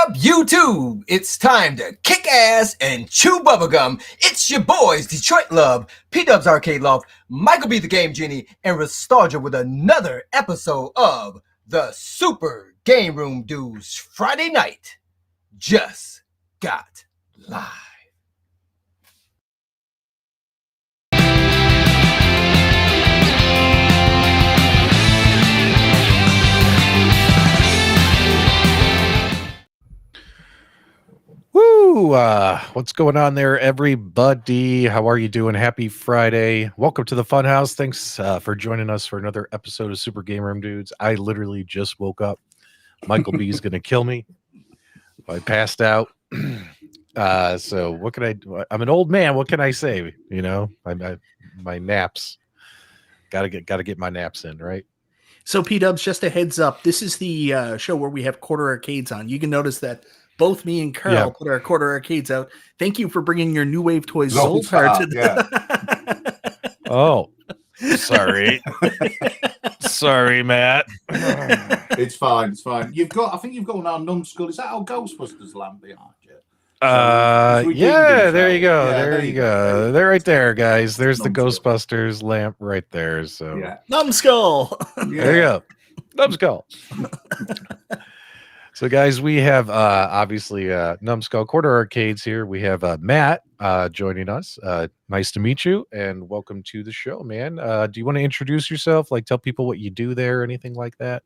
up, YouTube? It's time to kick ass and chew bubblegum. It's your boys, Detroit Love, P-Dubs Arcade Loft, Michael B. the Game Genie, and Restarja with another episode of the Super Game Room Dudes Friday Night Just Got Live. Woo! What's going on there, everybody? How are you doing? Happy Friday. Welcome to the Funhouse. Thanks for joining us for another episode of Super Game Room Dudes. I literally just woke up. Michael B is going to kill me. I passed out. So what can I do? I'm an old man. What can I say? You know, my naps. Gotta get my naps in, right? So P-Dubs, just a heads up. This is the show where we have quarter arcades on. You can notice that both me and Carl put our quarter arcades out. Thank you for bringing your new wave toys Zoltar to the Oh, sorry. Sorry, Matt. It's fine. I think you've got one on Numskull. Is that our Ghostbusters lamp behind you? Yeah, there you go. There you go. They're right there, guys. There's the Ghostbusters lamp right there. So Numskull. There you go. Numskull. So, guys, we have obviously Numskull Quarter Arcades here. We have Matt joining us. Nice to meet you, and welcome to the show, man. Do you want to introduce yourself? Like, tell people what you do there, anything like that?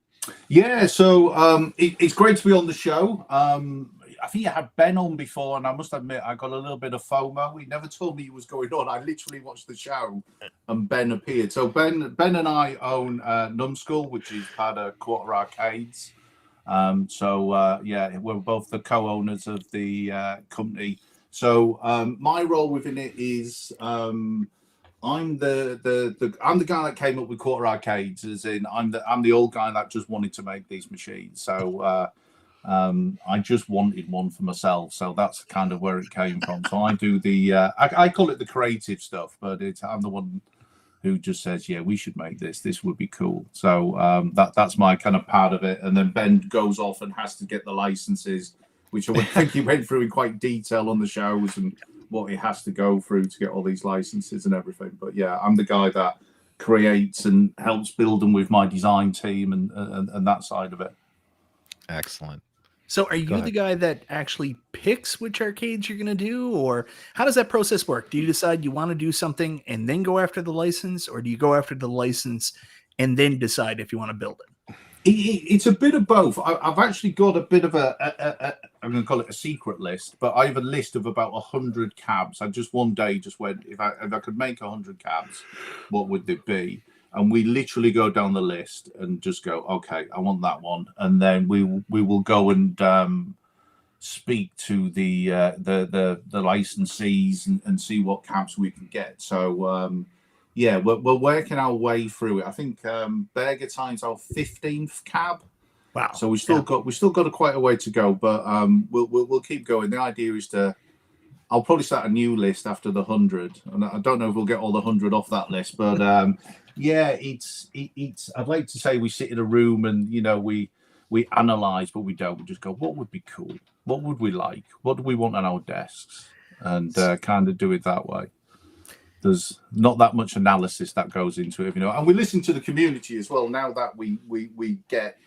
Yeah. So it's great to be on the show. I think you had Ben on before, and I must admit I got a little bit of FOMO. He never told me he was going on. I literally watched the show, and Ben appeared. So Ben and I own Numskull, which is part of Quarter Arcades. We're both the co-owners of the company. So my role within it is I'm the guy that came up with Quarter Arcades, as in I'm the old guy that just wanted to make these machines. So I just wanted one for myself. So that's kind of where it came from. So I do the I call it the creative stuff, but I'm the one who just says, yeah, we should make this. This would be cool. So that's my kind of part of it. And then Ben goes off and has to get the licenses, which I think he went through in quite detail on the shows and what he has to go through to get all these licenses and everything. But yeah, I'm the guy that creates and helps build them with my design team and that side of it. Excellent. So are you the guy that actually picks which arcades you're going to do, or how does that process work? Do you decide you want to do something and then go after the license, or do you go after the license and then decide if you want to build it? It's a bit of both. I've actually got a bit of I'm going to call it a secret list, but I have a list of about 100 cabs. I just one day just went, if I could make 100 cabs, what would it be? And we literally go down the list and just go, okay, I want that one, and then we will go and speak to the licensees and see what cabs we can get. So we're working our way through it. I think BurgerTime's our 15th cab. Wow! So we still got quite a way to go, but we'll keep going. The idea is I'll probably start a new list after the 100, and I don't know if we'll get all the 100 off that list, but. It's I'd like to say we sit in a room and we analyze, but we don't. We just go, what would be cool? What would we like? What do we want on our desks? And kind of do it that way. There's not that much analysis that goes into it, and we listen to the community as well. Now that we get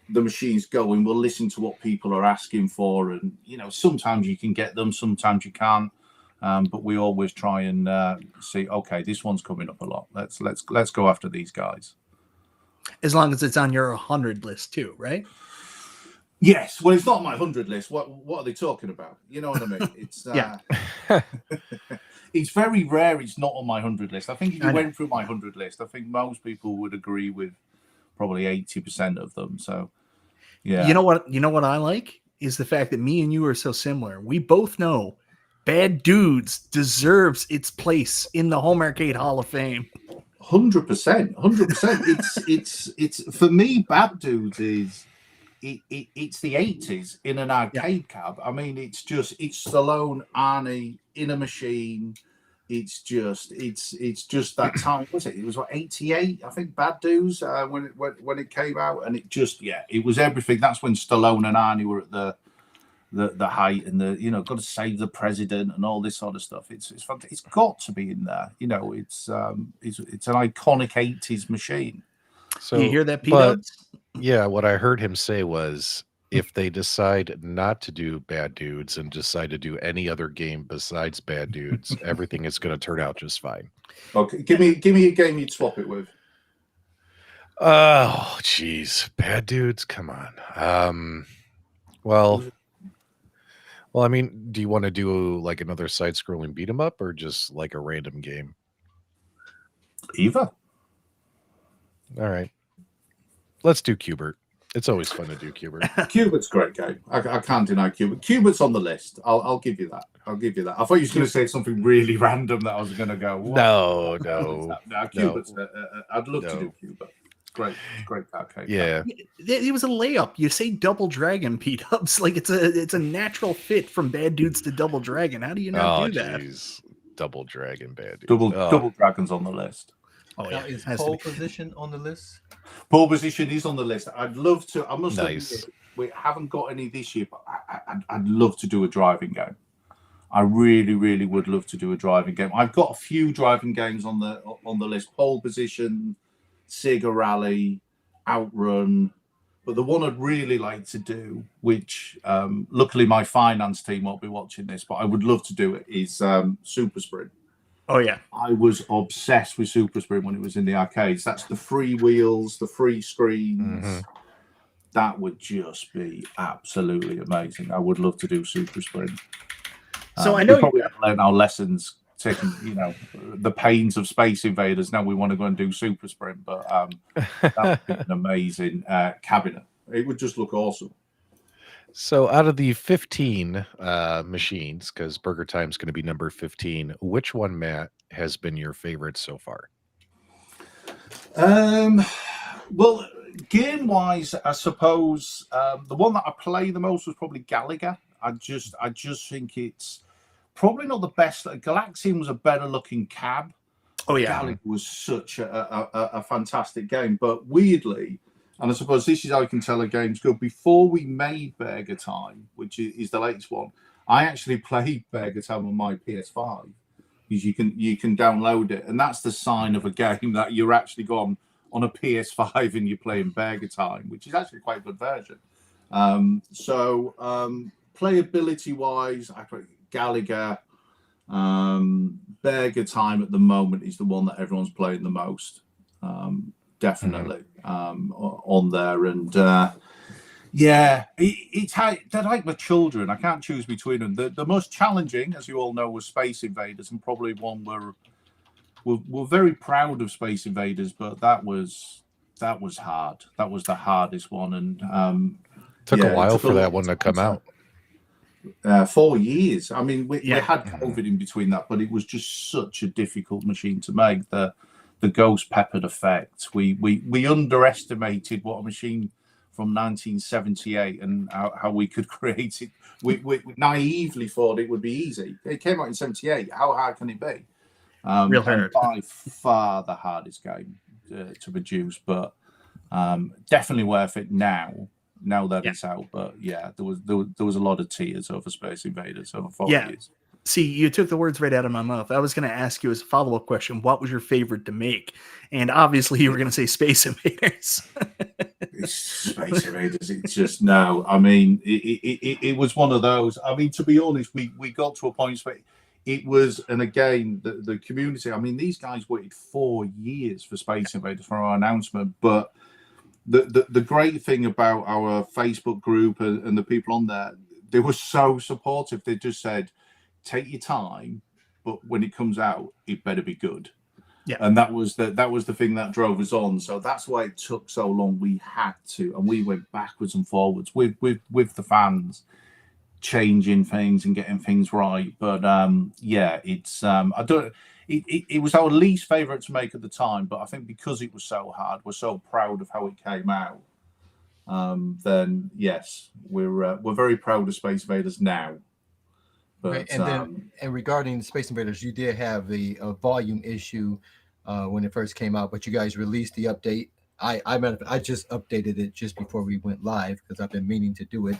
the machines going, we'll listen to what people are asking for, and sometimes you can get them, sometimes you can't. But we always try and see, okay, this one's coming up a lot. Let's go after these guys. As long as it's on your 100 list too, right? Yes. Well, it's not on my 100 list. What are they talking about? You know what I mean? It's it's very rare it's not on my 100 list. I think if you went through my 100 list, I think most people would agree with probably 80% of them. So yeah. You know what I like is the fact that me and you are so similar. We both know Bad Dudes deserves its place in the Home Arcade Hall of Fame. 100%. It's for me. Bad Dudes is it's the 80s in an arcade cab. I mean, it's Stallone, Arnie in a machine. It's just that time. Was it? It was what, 88? I think Bad Dudes when it came out, and it was everything. That's when Stallone and Arnie were the height and the got to save the president and all this sort of stuff. It's fantastic. It's got to be in there. It's an iconic 80s machine. So you hear that, P but Dubs? yeah, what I heard him say was if they decide not to do Bad Dudes and decide to do any other game besides Bad Dudes, everything is going to turn out just fine. Okay, give me a game you'd swap it with. Oh, geez, Bad Dudes, come on. Well, I mean, do you want to do like another side-scrolling beat 'em up or just like a random game? Either. All right, let's do Cubert. It's always fun to do Cubert. Cubert's a great game. I can't deny Cubert. Cubert's on the list. I'll give you that. I thought you were going to say something really random that I was going to go. What? No. Cubert's. I'd love to do Cubert. Great arcade. Yeah, It was a layup. You say Double Dragon, P Dubs. Like it's a natural fit from Bad Dudes to Double Dragon. How do you not do that? Geez. Double Dragon, Bad Dudes. Double Dragon's on the list. Oh Now, yeah, is has to pole be. position on the list? Pole position is on the list. I'd love to. I must Nice. admit, we haven't got any this year, but I'd love to do a driving game. I really, really would love to do a driving game. I've got a few driving games on the list: Pole Position, Sega Rally, Outrun. But the one I'd really like to do, which luckily my finance team won't be watching this, but I would love to do it, is Super Sprint. Oh yeah, I was obsessed with Super Sprint when it was in the arcades. That's the free wheels, the free screens. Mm-hmm. That would just be absolutely amazing. I would love to do Super Sprint. So I know we probably have learned our lessons, taking the pains of Space Invaders. Now we want to go and do Super Sprint, but that would be an amazing cabinet. It would just look awesome. So out of the 15 machines, because Burger Time's going to be number 15, which one, Matt, has been your favorite so far? Well, game-wise, I suppose the one that I play the most was probably Galaga. I just think it's probably not the best. Galaxian was a better-looking cab. Oh yeah, Galaga was such a fantastic game, but weirdly, and I suppose this is how you can tell a game's good. Before we made Burger Time, which is the latest one, I actually played Burger Time on my PS5 because you can download it, and that's the sign of a game that you're actually gone on a PS5 and you're playing Burger Time, which is actually quite a good version. Playability-wise, I play Galaga. Burger Time at the moment is the one that everyone's playing the most. Definitely on there, and it's how they're like my children. I can't choose between them. The most challenging, as you all know, was Space Invaders, and probably one we're very proud of Space Invaders, but that was hard. That was the hardest one, and Took a while for that one to come out. 4 years. I mean, we had COVID in between that, but it was just such a difficult machine to make. The ghost peppered effect. We underestimated what a machine from 1978 and how we could create it. We naively thought it would be easy. It came out in 78. How hard can it be? Real hard. By far the hardest game to produce, but definitely worth it now that it's out. But yeah, there was a lot of tears over Space Invaders over 4 years. See, you took the words right out of my mouth. I was going to ask you as a follow-up question, what was your favorite to make? And obviously you were going to say Space Invaders. Space Invaders, it's just no. I mean, it was one of those. I mean, to be honest, we got to a point where it was, and again, the community, I mean, these guys waited 4 years for Space Invaders for our announcement, but the great thing about our Facebook group and the people on there, they were so supportive. They just said, take your time, but when it comes out, it better be good. Yeah. And that was the thing that drove us on. So that's why it took so long. We had to, and we went backwards and forwards with the fans, changing things and getting things right. But it's it was our least favorite to make at the time, but I think because it was so hard, we're so proud of how it came out. Then yes, we're very proud of Space Invaders now. But, right. And regarding Space Invaders, you did have a volume issue when it first came out, but you guys released the update. I just updated it just before we went live because I've been meaning to do it.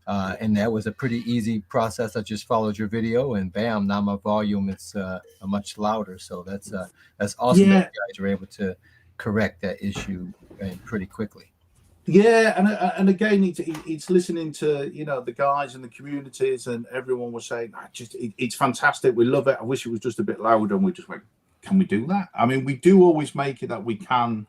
And that was a pretty easy process. I just followed your video, and bam, now my volume is much louder. So that's awesome that you guys were able to correct that issue pretty quickly. Yeah, and again, it's listening to the guys and the communities, and everyone was saying, it's fantastic, we love it. I wish it was just a bit louder, and we just went, can we do that? I mean, we do always make it that we can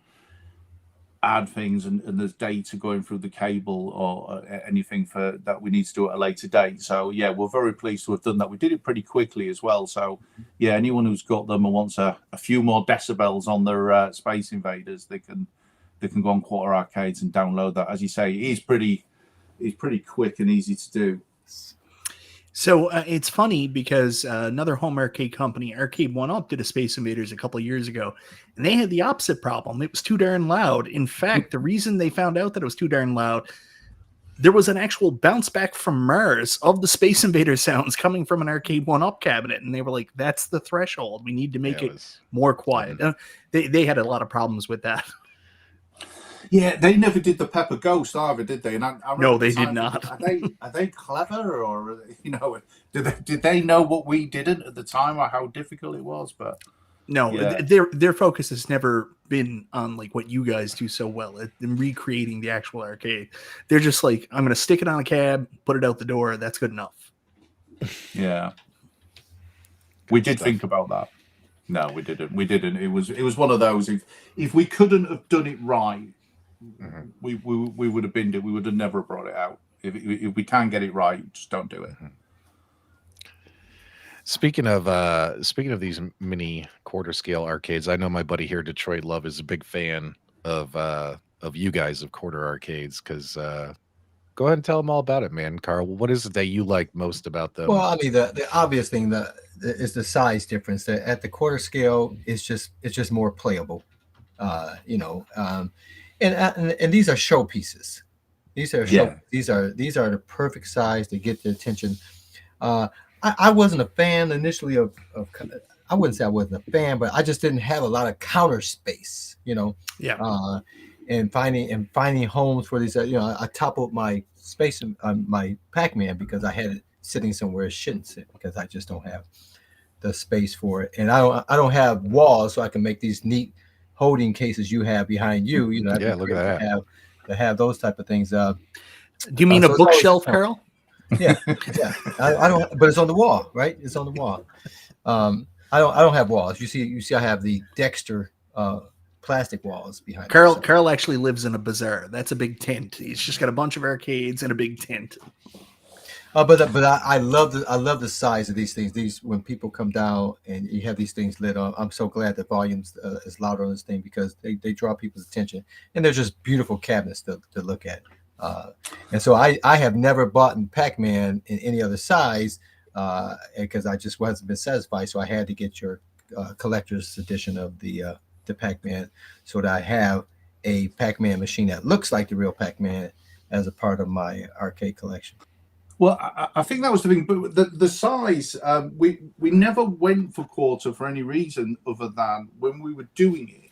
add things, and there's data going through the cable or anything for that we need to do at a later date. So yeah, we're very pleased to have done that. We did it pretty quickly as well. So yeah, anyone who's got them and wants a few more decibels on their Space Invaders, they can go on Quarter Arcades and download that. As you say, it's pretty quick and easy to do. So it's funny because another home arcade company, Arcade 1-Up, did a Space Invaders a couple of years ago, and they had the opposite problem. It was too darn loud. In fact, the reason they found out that it was too darn loud, there was an actual bounce back from Mars of the Space Invader sounds coming from an Arcade 1-Up cabinet, and they were like, that's the threshold. We need to make it more quiet. They had a lot of problems with that. Yeah, they never did the Pepper Ghost either, did they? And no, they did not. Are they clever, or did they know what we didn't at the time, or how difficult it was? But no, their focus has never been on like what you guys do so well in recreating the actual arcade. They're just like, I'm going to stick it on a cab, put it out the door. That's good enough. Yeah, we did think about that. No, we didn't. It was one of those. If we couldn't have done it right. Mm-hmm. We would have binned it. We would have never brought it out. If we can't get it right, just don't do it. Speaking of these mini quarter scale arcades, I know my buddy here, Detroit Love, is a big fan of you guys of Quarter Arcades. Because go ahead and tell them all about it, man. Carl, what is it that you like most about them? Well, I mean, the obvious thing is the size difference. At the quarter scale, it's just more playable. And these are showpieces. These are these are the perfect size to get the attention. I wasn't a fan initially of I wouldn't say I wasn't a fan, but I just didn't have a lot of counter space, and finding homes for these. I toppled my space in my Pac-Man because I had it sitting somewhere it shouldn't sit because I just don't have the space for it, and I don't have walls so I can make these neat holding cases you have behind you. Look at that. To have those type of things. Do you mean a bookshelf, Carl? Yeah. I don't, but it's on the wall, right? It's on the wall. I don't have walls. You see, I have the Dexter plastic walls behind. Carl actually lives in a bazaar. That's a big tent. He's just got a bunch of arcades and a big tent. But I love the size of these things. These, when people come down and you have these things lit on, I'm so glad the volumes is louder on this thing because they draw people's attention, and they're just beautiful cabinets to look at. And so I have never bought Pac-Man in any other size because I just wasn't been satisfied. So I had to get your collector's edition of the Pac-Man so that I have a Pac-Man machine that looks like the real Pac-Man as a part of my arcade collection. Well, I think that was the thing, but the size, we never went for quarter for any reason other than when we were doing it,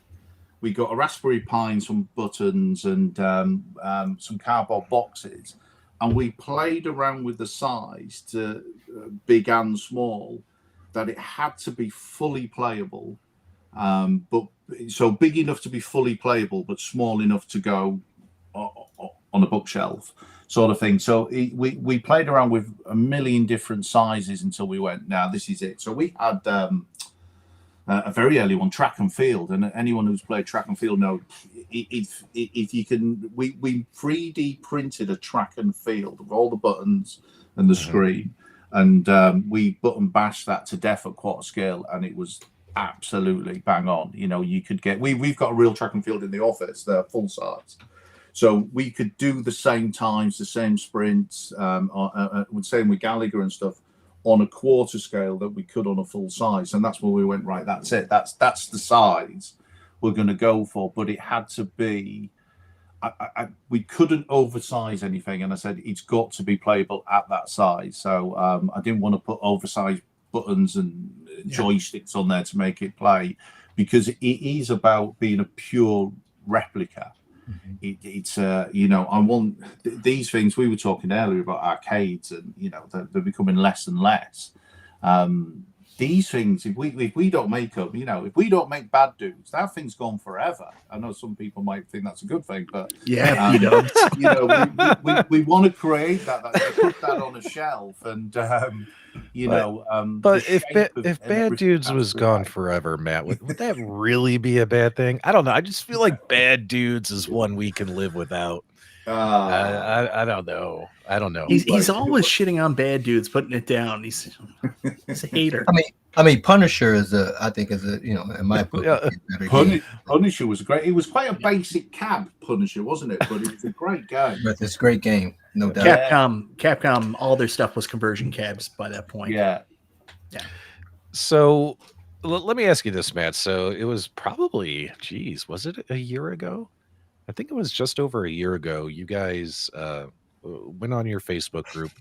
we got a Raspberry Pi and some buttons and some cardboard boxes, and we played around with the size to big and small, that it had to be fully playable, but so big enough to be fully playable, but small enough to go on a bookshelf. Sort of thing. So we played around with a million different sizes until we went, now this is it. So we had a very early one, track and field, and anyone who's played track and field knows if you can, we 3D printed a track and field of all the buttons and the screen, and we button bashed that to death at quarter scale, and it was absolutely bang on. You could get, we've got a real track and field in the office, they're full size. So we could do the same times, the same sprints, same with Gallagher and stuff, on a quarter scale that we could on a full size. And that's where we went, right, that's it. That's the size we're going to go for. But it had to be, we couldn't oversize anything. And I said, it's got to be playable at that size. So I didn't want to put oversized buttons and joysticks on there to make it play, because it is about being a pure replica. it's you know, I want these things. We were talking earlier about arcades, and you know, they're becoming less and less. These things, if we don't make them, you know, if we don't make bad dudes, that thing's gone forever. I know some people might think that's a good thing, but yeah, you know, we want to create that, put that on a shelf, and you know, but if Bad Dudes was gone forever, Matt, would that really be a bad thing? I don't know. I just feel like Bad Dudes is one we can live without. I don't know. I don't know. He's always shitting on Bad Dudes, putting it down. He's a hater. I mean, Punisher is I think you know, in my opinion, Punisher was great. It was quite a basic cab Punisher, wasn't it? But it was a great game. But it's a great game, no doubt. Capcom, all their stuff was conversion cabs by that point. Yeah. So let me ask you this, Matt. So it was probably, geez, was it a year ago? I think it was just over a year ago. You guys went on your Facebook group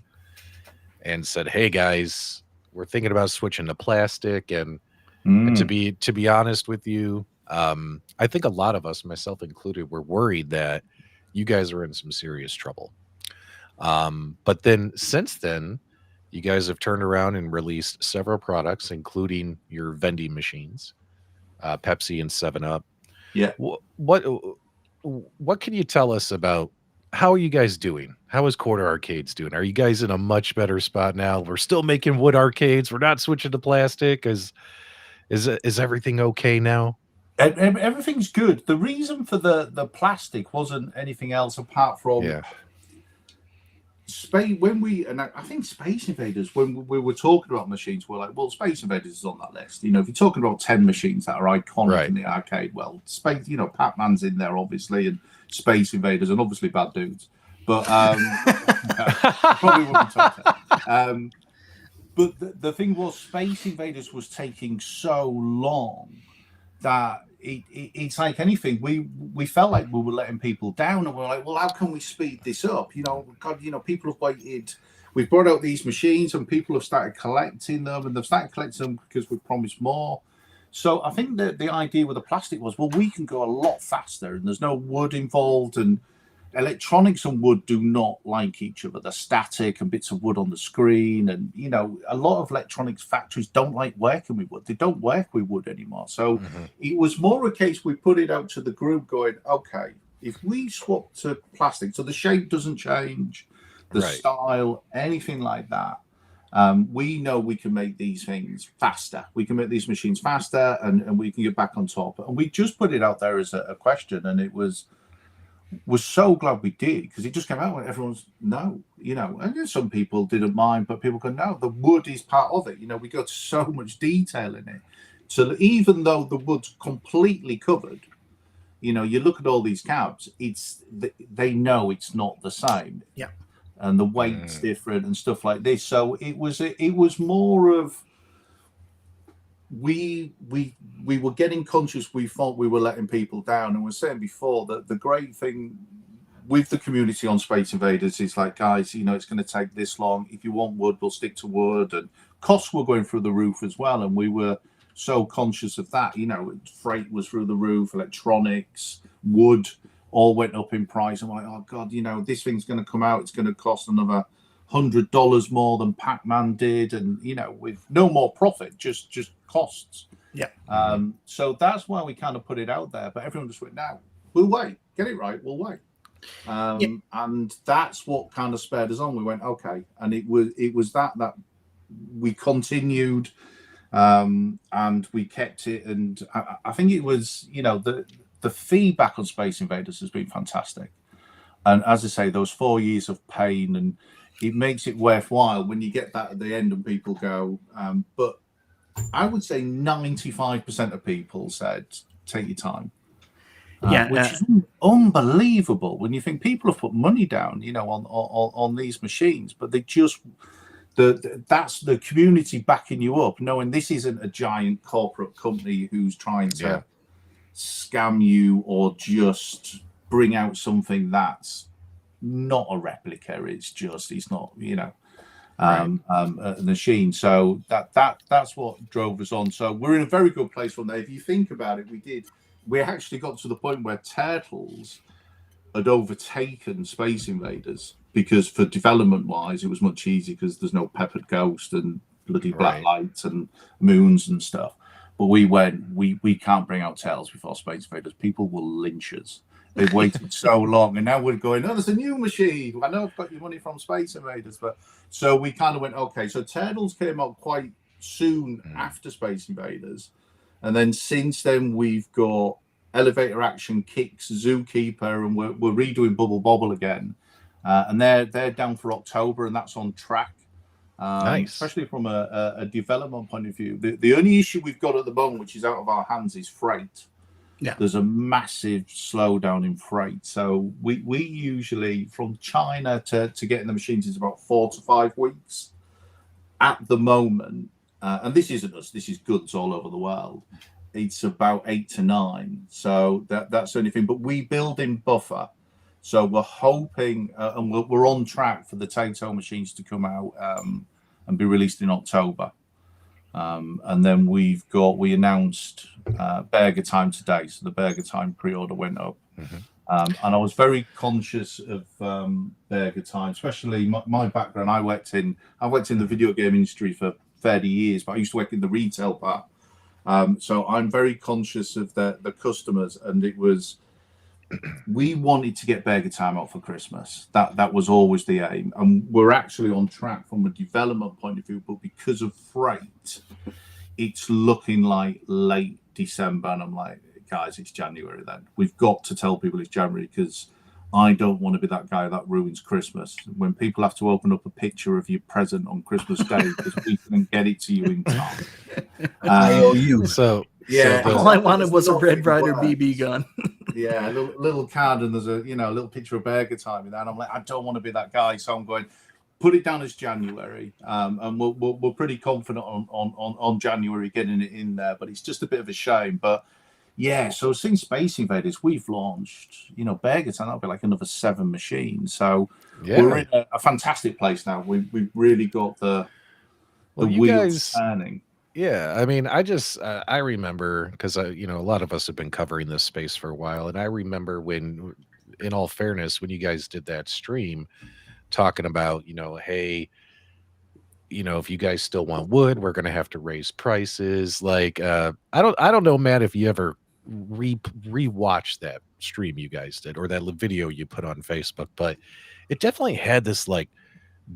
and said, "Hey guys, we're thinking about switching to plastic." And to be honest with you, I think a lot of us, myself included, were worried that you guys are in some serious trouble. But then since then, you guys have turned around and released several products, including your vending machines, Pepsi and 7-Up. Yeah. What can you tell us about how are you guys doing? How is Quarter Arcades doing? Are you guys in a much better spot now? We're still making wood arcades. We're not switching to plastic. Is everything okay now? Everything's good. The reason for the plastic wasn't anything else apart from space. And I think Space Invaders, when we were talking about machines, we're like, well, Space Invaders is on that list. You know, if you're talking about 10 machines that are iconic in the arcade, well, Space, you know, Pac-Man's in there obviously, and Space Invaders, and obviously Bad Dudes. But probably wouldn't touch that. But the thing was, Space Invaders was taking so long that it's like anything. We felt like we were letting people down, and we're like, well, how can we speed this up? You know, God, you know, people have waited. We've brought out these machines, and people have started collecting them, and they've started collecting them because we promised more. So I think that the idea with the plastic was, well, we can go a lot faster, and there's no wood involved, and electronics and wood do not like each other. They're static and bits of wood on the screen, and you know, a lot of electronics factories don't like working with wood. They don't work with wood anymore. So it was more a case we put it out to the group going, okay, if we swap to plastic, so the shape doesn't change, the style, anything like that, we know we can make these things faster. We can make these machines faster, and we can get back on top. And we just put it out there as a question, and it was so glad we did, because it just came out when everyone's no, you know, and some people didn't mind, but people go, no, the wood is part of it. You know, we got so much detail in it. So even though the wood's completely covered, you know, you look at all these cabs, they know it's not the same. Yeah. And the weight's different and stuff like this. So it was more of, we were getting conscious. We thought we were letting people down, and we're saying before that the great thing with the community on Space Invaders is like, guys, you know, it's going to take this long. If you want wood, we'll stick to wood, and costs were going through the roof as well, and we were so conscious of that. You know, freight was through the roof, electronics, wood all went up in price. I'm like, oh God, you know, this thing's going to come out, it's going to cost another $100 more than Pac-Man did, and you know, with no more profit, just costs. Yeah. So that's why we kind of put it out there, but everyone just went, no, we'll wait, get it right, we'll wait. And that's what kind of spurred us on. We went, okay, and it was that we continued, and we kept it, and I think it was, you know, the feedback on Space Invaders has been fantastic. And as I say, those 4 years of pain, and it makes it worthwhile when you get that at the end and people go, but I would say 95% of people said, take your time. Which is unbelievable when you think people have put money down, you know, on these machines, but they just, that's the community backing you up, knowing this isn't a giant corporate company who's trying to scam you or just bring out something that's not a replica. It's not, you know, a machine. So that's what drove us on. So we're in a very good place from there. If you think about it, we actually got to the point where Turtles had overtaken Space Invaders, because for development wise it was much easier because there's no peppered ghost and bloody black lights and moons and stuff. But we can't bring out Tales before Space Invaders. People will lynch us. They've waited so long, and now we're going, oh, there's a new machine. I know I've got your money from Space Invaders, but so we kind of went, okay. So Turtles came out quite soon after Space Invaders, and then since then we've got Elevator Action, Kicks, Zookeeper, and we're redoing Bubble Bobble again, and they're down for October, and that's on track. Nice. Especially from a development point of view. The only issue we've got at the moment, which is out of our hands, is freight. Yeah, there's a massive slowdown in freight. So we usually, from China to getting the machines, is about 4 to 5 weeks at the moment. And this isn't us, this is goods all over the world. It's about 8 to 9. So that's the only thing. But we build in buffer. So we're hoping, and we're on track for the Taito machines to come out and be released in October. And then we announced BurgerTime today. So the BurgerTime pre-order went up. And I was very conscious of BurgerTime, especially my background. I worked in the video game industry for 30 years, but I used to work in the retail part. So I'm very conscious of the customers, and it was, we wanted to get BurgerTime out for Christmas. That was always the aim, and we're actually on track from a development point of view. But because of freight, it's looking like late December, and I'm like, guys, it's January. Then we've got to tell people it's January, because I don't want to be that guy that ruins Christmas when people have to open up a picture of your present on Christmas Day because we couldn't get it to you in time. I owe you. So yeah, all I wanted was a Red Ryder BB gun. Yeah, a little card, and there's a little picture of BurgerTime in that. And I'm like, I don't want to be that guy, so I'm going, put it down as January, and we're pretty confident on January getting it in there. But it's just a bit of a shame. But yeah, so since Space Invaders, we've launched, BurgerTime. That'll be like another 7 machines. So we're in a fantastic place now. We've really got the wheels turning. Yeah, I mean, I remember, because a lot of us have been covering this space for a while, and I remember when, in all fairness, when you guys did that stream, talking about, hey, if you guys still want wood, we're going to have to raise prices. Like, I don't know, Matt, if you ever rewatched that stream you guys did, or that video you put on Facebook, but it definitely had this like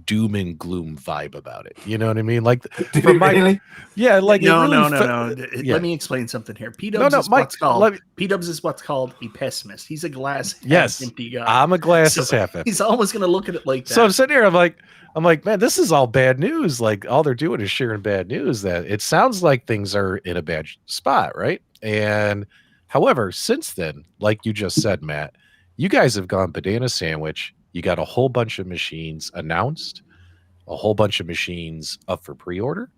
doom and gloom vibe about it. You know what I mean? Like, Really? Yeah, like no. Yeah. Let me explain something here. P-Dubs is what's called a pessimist. He's a glass half empty guy. I'm a glass half empty. He's always going to look at it like that. So I'm sitting here, I'm like, man, this is all bad news. Like, all they're doing is sharing bad news. That it sounds like things are in a bad spot, right? And however, since then, like you just said, Matt, you guys have gone banana sandwich. You got a whole bunch of machines announced, a whole bunch of machines up for pre-order.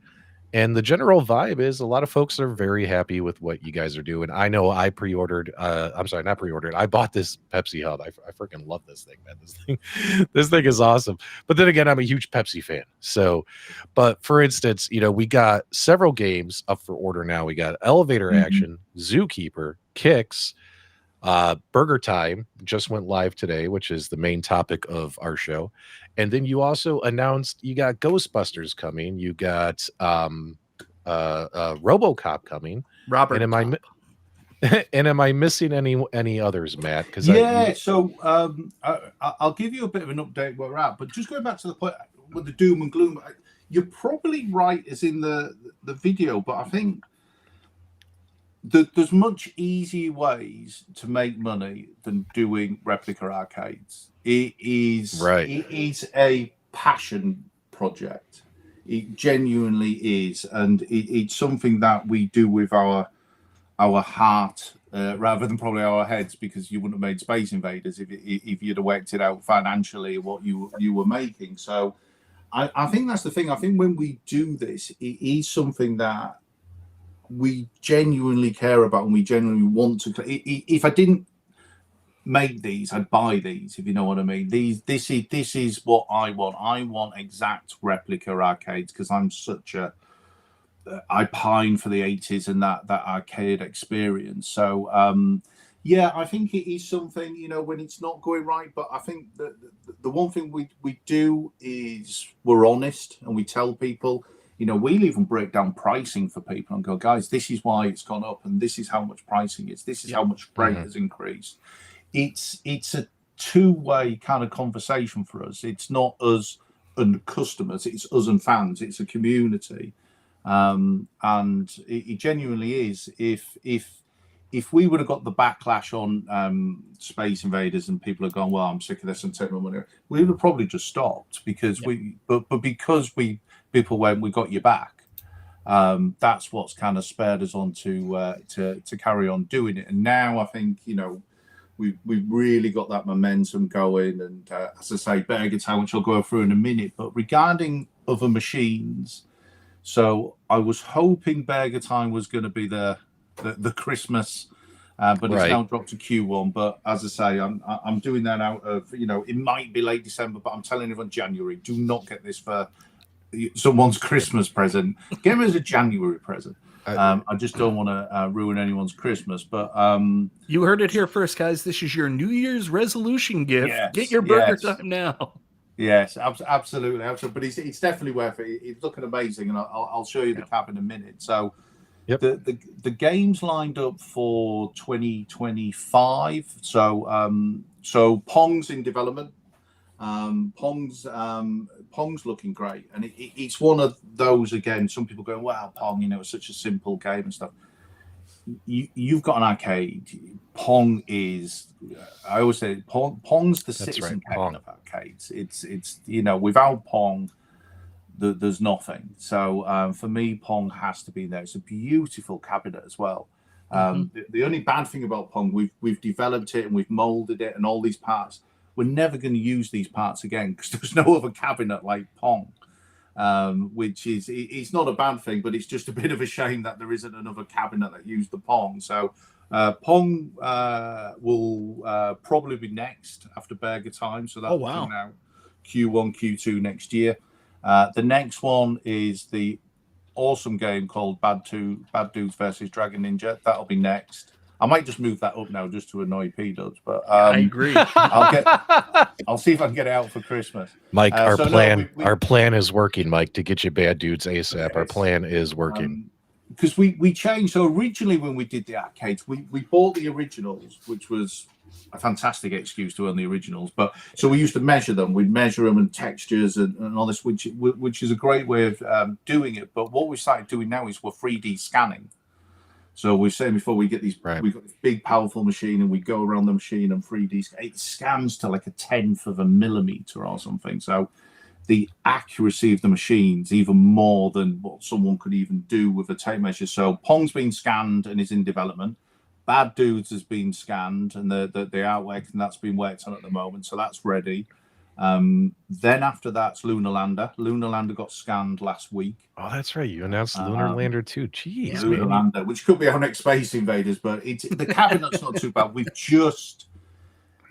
And the general vibe is a lot of folks are very happy with what you guys are doing. I know I pre-ordered, I'm sorry, not pre-ordered. I bought this Pepsi Hub. I freaking love this thing, man. This thing is awesome. But then again, I'm a huge Pepsi fan. So, but for instance, we got several games up for order now. We got Elevator Action, Zookeeper, Kicks, BurgerTime just went live today, which is the main topic of our show. And then you also announced you got Ghostbusters coming. You got RoboCop coming. Robert. And am I missing any others, Matt? Because so I'll give you a bit of an update where we're at. But just going back to the point with the doom and gloom, you're probably right as in the video, but I think there's much easier ways to make money than doing replica arcades. It is a passion project. It genuinely is, and it's something that we do with our heart rather than probably our heads, because you wouldn't have made Space Invaders if you'd have worked it out financially what you were making. So I think that's the thing. I think when we do this, it is something that we genuinely care about, and we genuinely want to. If I didn't make these, I'd buy these, if you know what I mean. This is what I want. I want exact replica arcades, because I'm such I pine for the 80s and that arcade experience. So Yeah, I think it is something, when it's not going right. But I think that the one thing we do is we're honest and we tell people, we'll even break down pricing for people and go, guys, this is why it's gone up and this is how much pricing is. This is how much freight has increased. It's a two-way kind of conversation for us. It's not us and customers, it's us and fans. It's a community. And it genuinely is. If we would have got the backlash on Space Invaders and people have gone, well, I'm sick of this and take my money, we would have probably just stopped because because people went, we got you back. That's what's kind of spurred us on to carry on doing it. And now I think we've really got that momentum going. And as I say, BurgerTime, which I'll go through in a minute. But regarding other machines, so I was hoping BurgerTime was going to be the Christmas, but it's now dropped to Q1. But as I say, I'm doing that out of it might be late December, but I'm telling everyone January. Do not get this for someone's Christmas present. Get it as a January present. I just don't want to ruin anyone's Christmas. But you heard it here first, guys. This is your New Year's resolution gift. Yes, get your BurgerTime now. Yes, absolutely. But it's definitely worth it. It's looking amazing, and I'll show you the cab in a minute. So. Yep. The game's lined up for 2025. So Pong's in development. Pong's looking great, and it's one of those again. Some people go, "Wow, Pong, it's such a simple game and stuff." You've got an arcade. Pong is. I always say Pong's the citizen Kane of arcades. It's without Pong, there's nothing. So for me, Pong has to be there. It's a beautiful cabinet as well. The only bad thing about Pong, we've developed it and we've molded it and all these parts. We're never going to use these parts again because there's no other cabinet like Pong, which is it's not a bad thing, but it's just a bit of a shame that there isn't another cabinet that used the Pong. So Pong will probably be next after BurgerTime. So that's coming out Q1, Q2 next year. The next one is the awesome game called Bad Dudes versus Dragon Ninja. That'll be next. I might just move that up now just to annoy P-Dubs, but I agree. I'll see if I can get it out for Christmas. Mike, our plan is working, Mike, to get you Bad Dudes ASAP. Yes. Our plan is working. Because we changed. So originally when we did the arcades, we bought the originals, which was a fantastic excuse to own the originals. But so we used to measure them. We'd measure them and textures and all this, which is a great way of doing it. But what we started doing now is we're 3D scanning. So we're saying before we get these, we've got this big powerful machine and we go around the machine and 3D scan. It scans to like 1/10 of a millimeter or something. So the accuracy of the machines even more than what someone could even do with a tape measure. So Pong's been scanned and is in development. Bad Dudes has been scanned and the artwork, and that's been worked on at the moment. So that's ready. Then after that's Lunar Lander. Lunar Lander got scanned last week. Oh, that's right. You announced Lunar Lander too. Jeez, Lunar Lander, which could be our next Space Invaders, but the cabinet's not too bad.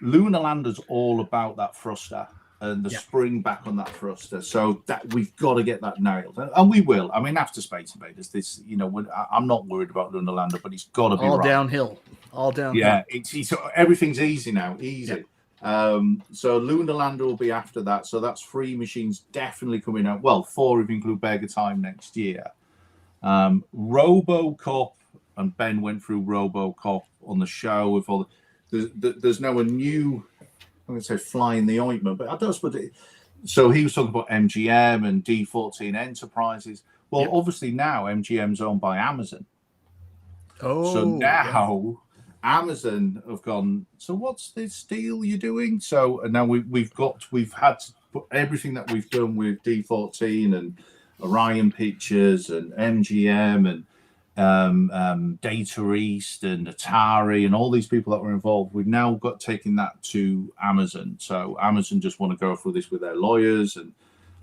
Lunar Lander's all about that thruster and the spring back on that thruster. So that we've got to get that nailed, and we will. I mean, after Space Invaders, this I'm not worried about Lunar Lander, but it's got to be all right. downhill. All downhill. Yeah, it's everything's easy now. Easy. Yeah. So Lunar Lander will be after that. So that's 3 machines definitely coming out. Well, 4 if you include BurgerTime next year. RoboCop, and Ben went through RoboCop on the show with all there's now a new, I'm going to say fly in the ointment, but I don't suppose it. So he was talking about MGM and D14 Enterprises. Well, obviously now MGM's owned by Amazon. Oh, so now Amazon have gone, so what's this deal you're doing? So now we've had to put everything that we've done with D14 and Orion Pictures and MGM and Data East and Atari and all these people that were involved. We've now got taking that to Amazon. So Amazon just want to go through this with their lawyers and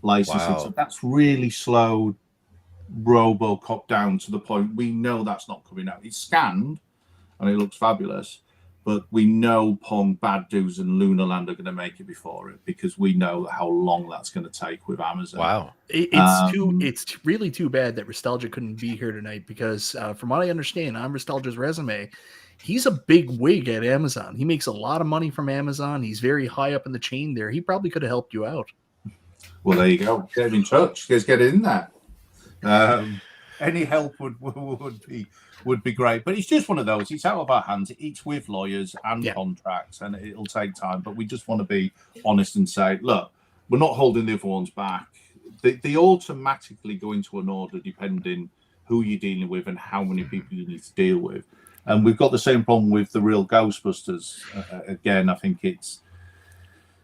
licensing. Wow. So that's really slowed RoboCop down to the point we know that's not coming out. It's scanned and it looks fabulous, but we know Pong, Bad Dudes, and Lunar Land are going to make it before it because we know how long that's going to take with Amazon. Wow, it's really too bad that Nostalgia couldn't be here tonight because, from what I understand, on Nostalgia's resume, he's a big wig at Amazon. He makes a lot of money from Amazon. He's very high up in the chain there. He probably could have helped you out. Well, there you go. Get him in touch. Just get in there. Any help would be great. But it's just one of those. It's out of our hands. It's with lawyers and contracts, and it'll take time. But we just want to be honest and say, look, we're not holding the other ones back. They automatically go into an order depending who you're dealing with and how many people you need to deal with. And we've got the same problem with the real Ghostbusters. Again, I think it's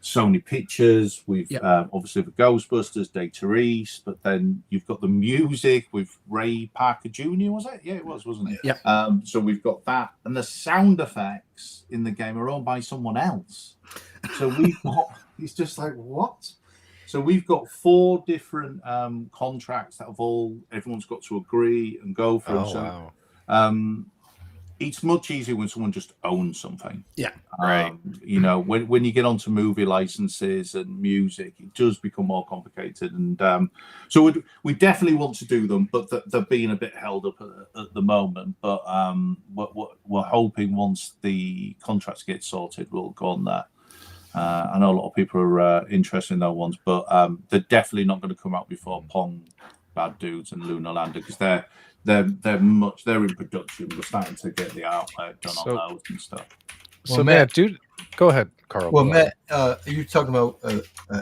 Sony Pictures. We've obviously the Ghostbusters, Data East, but then you've got the music with Ray Parker Jr. Was it? Yeah, it was, wasn't it? Yeah. So we've got that, and the sound effects in the game are owned by someone else. So we've got. It's just like what? So we've got 4 different contracts that everyone's got to agree and go through. Wow. It's much easier when someone just owns something. Yeah. Right. You know, when you get onto movie licenses and music, it does become more complicated. And so we definitely want to do them, but they're being a bit held up at the moment. But we're hoping once the contracts get sorted, we'll go on that. I know a lot of people are interested in those ones, but they're definitely not going to come out before Pong, Bad Dudes, and Lunar Lander, because they're in production. We're starting to get the outlet done on those and stuff. So Matt, dude, go ahead, Carl. Well, Matt, you're talking about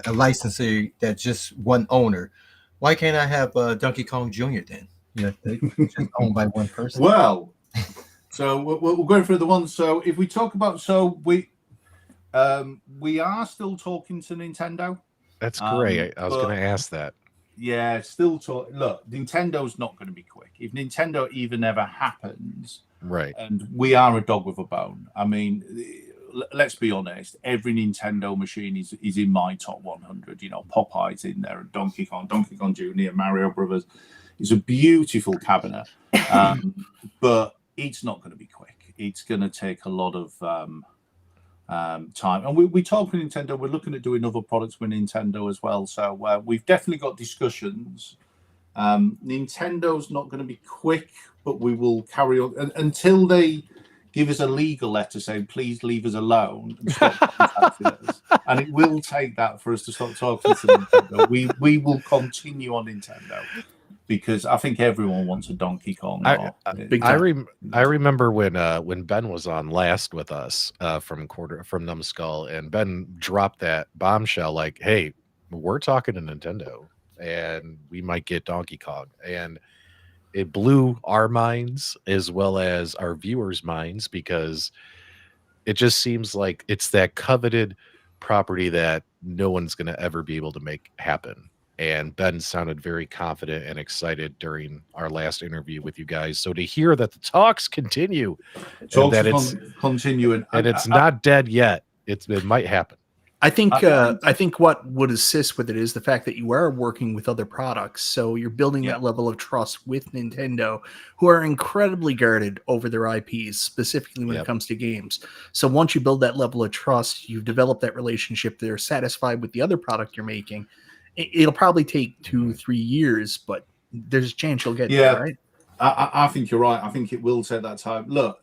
a licensee that's just one owner. Why can't I have Donkey Kong Jr. then? It's just owned by one person. Well, so we're going through the ones. So if we talk about, we are still talking to Nintendo. That's great. I was going to ask that. Yeah, still talk. Look, Nintendo's not going to be quick. If Nintendo even ever happens, right? And we are a dog with a bone. I mean, let's be honest. Every Nintendo machine is in my top 100. You know, Popeye's in there, and Donkey Kong Jr., Mario Brothers. It's a beautiful cabinet, but it's not going to be quick. It's going to take a lot of time. And we talk with Nintendo. We're looking at doing other products with Nintendo as well. So we've definitely got discussions. Nintendo's not going to be quick, but we will carry on until they give us a legal letter saying, please leave us alone and stop contacting us. And it will take that for us to stop talking to Nintendo. We will continue on Nintendo, because I think everyone wants a Donkey Kong. I remember when Ben was on last with us from Numskull, and Ben dropped that bombshell like, "Hey, we're talking to Nintendo, and we might get Donkey Kong," and it blew our minds as well as our viewers' minds, because it just seems like it's that coveted property that no one's going to ever be able to make happen. And Ben sounded very confident and excited during our last interview with you guys. So to hear that the talks continue, and that it's continuing, and it's not dead yet, it might happen. I think what would assist with it is the fact that you are working with other products, so you're building that level of trust with Nintendo, who are incredibly guarded over their IPs, specifically when it comes to games. So once you build that level of trust, you've developed that relationship. They're satisfied with the other product you're making. It'll probably take 2-3 years, but there's a chance you'll get there, right? I think you're right. I think it will take that time. Look,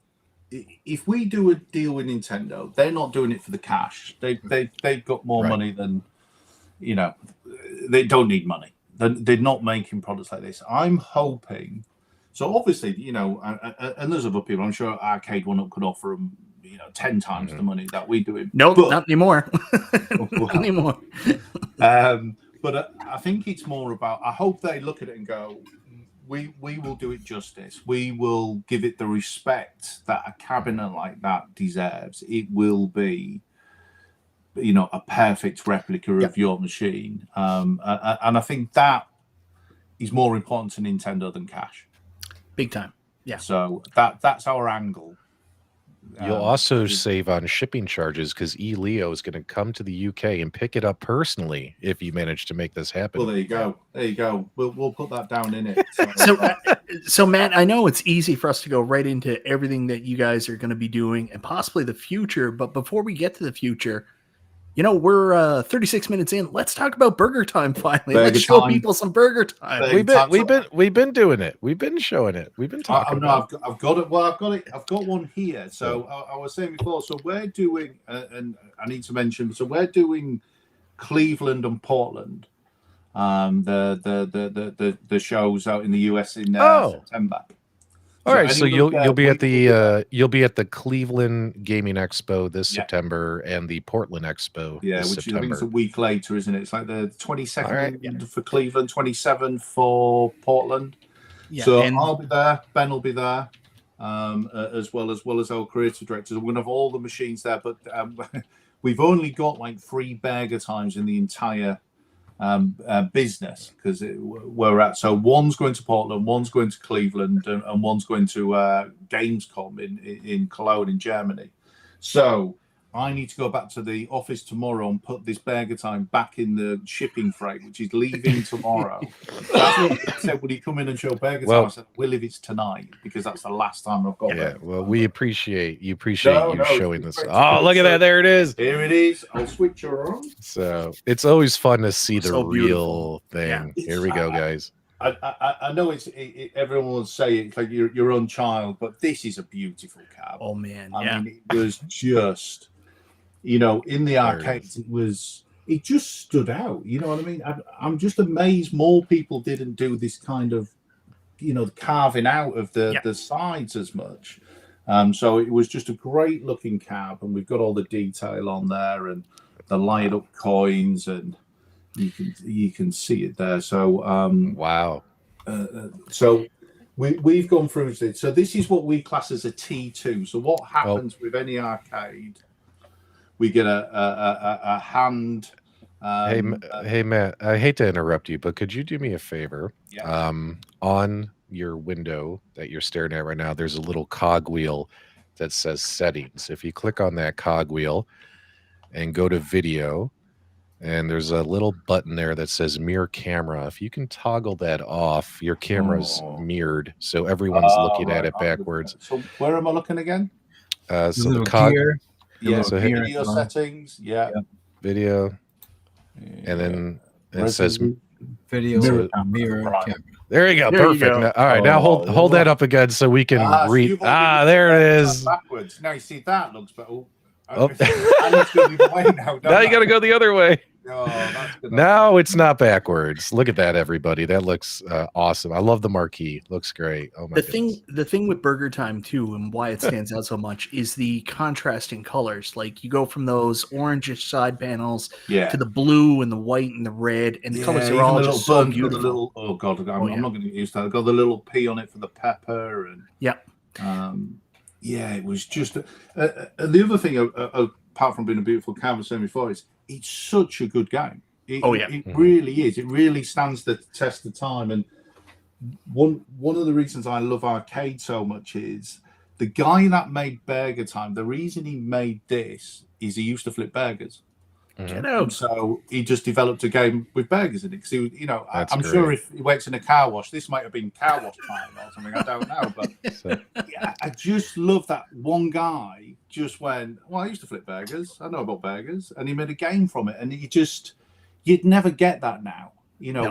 if we do a deal with Nintendo, they're not doing it for the cash. They've got more money than, they don't need money. They're not making products like this. I'm hoping. So obviously, and there's other people. I'm sure Arcade One-Up could offer them, 10 times the money that we do it. No, not anymore. Not anymore. But I think it's more about, I hope they look at it and go, we will do it justice. We will give it the respect that a cabinet like that deserves. It will be, a perfect replica of your machine. And I think that is more important to Nintendo than cash. Big time. Yeah. So that's our angle. You'll also save on shipping charges, because Leo is going to come to the UK and pick it up personally if you manage to make this happen. Well, there you go. There you go. We'll put that down in it. So Matt, I know it's easy for us to go right into everything that you guys are going to be doing and possibly the future. But before we get to the future, we're 36 minutes in. Let's talk about Burger Time finally. Burger Let's show Time. people some Burger Time. We've been doing it. We've been showing it. We've been talking. I've got it. Well, I've got one here. So I was saying before. So we're doing, and I need to mention. So we're doing Cleveland and Portland. The shows out in the US in September. All right, so you'll be at the Cleveland Gaming Expo this September and the Portland Expo. This which September. I think it's a week later, isn't it? It's like the 22nd for Cleveland, 27th for Portland. Yeah, so I'll be there. Ben will be there, as well as our creative directors. We're gonna have all the machines there, but we've only got like 3 burger times in the entire business because we're at. So one's going to Portland, one's going to Cleveland, and one's going to Gamescom in Cologne in Germany. So I need to go back to the office tomorrow and put this Burger Time back in the shipping freight, which is leaving tomorrow. That's what he said. Would he come in and show Burger Time? I said, "Will if it's tonight, because that's the last time I've got." Yeah, well, we appreciate you showing this. Oh, look at that! There it is. Here it is. I'll switch her on. So it's always fun to see the real thing. Yeah. Here we go, guys. I know everyone will say it's like your own child, but this is a beautiful cab. Oh man, I mean, it was just. In the arcades, it just stood out. You know what I mean? I'm just amazed more people didn't do this kind of, carving out of the sides as much. So it was just a great looking cab, and we've got all the detail on there and the light up coins, and you can see it there. So wow. So we've gone through this. So this is what we class as a T2. So what happens with any arcade? We get a hand. Hey, Matt, I hate to interrupt you, but could you do me a favor? Yeah. On your window that you're staring at right now, there's a little cogwheel that says settings. If you click on that cogwheel and go to video, and there's a little button there that says mirror camera. If you can toggle that off, your camera's mirrored, so everyone's looking at it backwards. So where am I looking again? So the cog. Yeah, so video settings. Yeah. Video. And then it says video mirror camera. There you go. Perfect. Now, all right, now hold that up again so we can read. There it is. Backwards. Now you see that looks better. I need to go the other way now. Now you got to go the other way. Oh, that's good. Now it's not backwards. Look at that, everybody. That looks awesome. I love the marquee. Looks great. Oh my goodness. The thing with Burger Time too, and why it stands out so much, is the contrasting colors. Like you go from those orangish side panels to the blue and the white and the red, and the colors are all just so beautiful. I'm not going to get used to that. I've got the little P on it for the pepper, and it was just the other thing. Apart from being a beautiful canvas, saying before, it's such a good game. It really is. It really stands the test of time. And one of the reasons I love arcade so much is the guy that made Burger Time. The reason he made this is he used to flip burgers. So he just developed a game with burgers in it. Because he, I'm sure if he works in a car wash, this might have been car wash time or something. I don't know, but I just love that one guy just went, well, I used to flip burgers. I know about burgers, and he made a game from it. And you'd never get that now.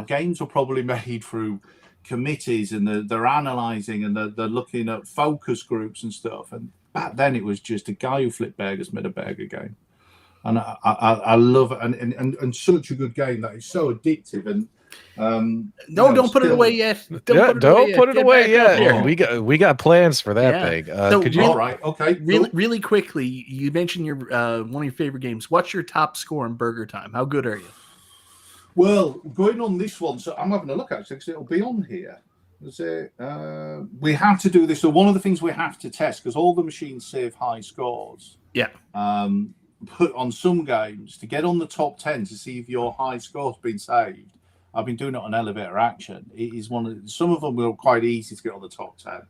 Games are probably made through committees, and they're analyzing, and they're looking at focus groups and stuff. And back then, it was just a guy who flipped burgers made a burger game. And I love it, and such a good game that is so addictive. And don't put it away yet. Don't put it away yet. We got plans for that thing. Could you? All right, okay. Really quickly, you mentioned your one of your favorite games. What's your top score in Burger Time? How good are you? Well, going on this one, so I'm having a look actually, because it'll be on here. We have to do this. So one of the things we have to test, because all the machines save high scores. Yeah. Put on some games to get on the top 10 to see if your high score's been saved. I've been doing it on Elevator Action. It is some of them were quite easy to get on the top 10.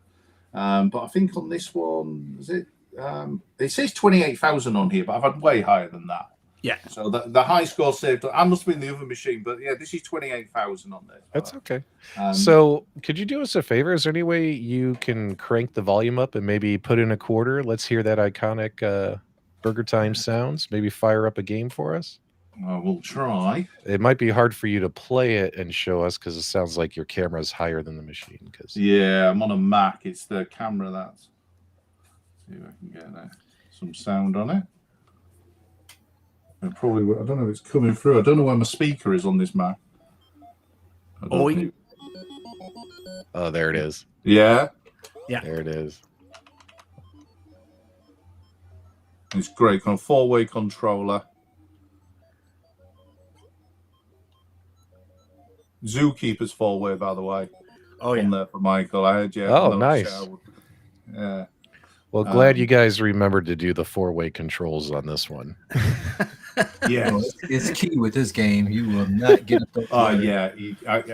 But I think on this one, it says 28,000 on here, but I've had way higher than that. Yeah. So the high score saved. I must have been the other machine, but yeah, this is 28,000 on this. That's okay. So could you do us a favor? Is there any way you can crank the volume up and maybe put in a quarter? Let's hear that iconic Burger Time sounds? Maybe fire up a game for us? We'll try. It might be hard for you to play it and show us because it sounds like your camera is higher than the machine. Yeah, I'm on a Mac. It's the camera that's. See if I can get some sound on it. And probably, I don't know if it's coming through. I don't know where my speaker is on this Mac. Oh, there it is. Yeah. Yeah. There it is. It's great. Kind of 4-way controller. Zookeeper's 4-way, by the way. Oh, yeah. On there for Michael. I heard you. Oh, nice. Yeah. Well, glad you guys remembered to do the 4-way controls on this one. Yeah, it's key with this game. You will not get it. yeah,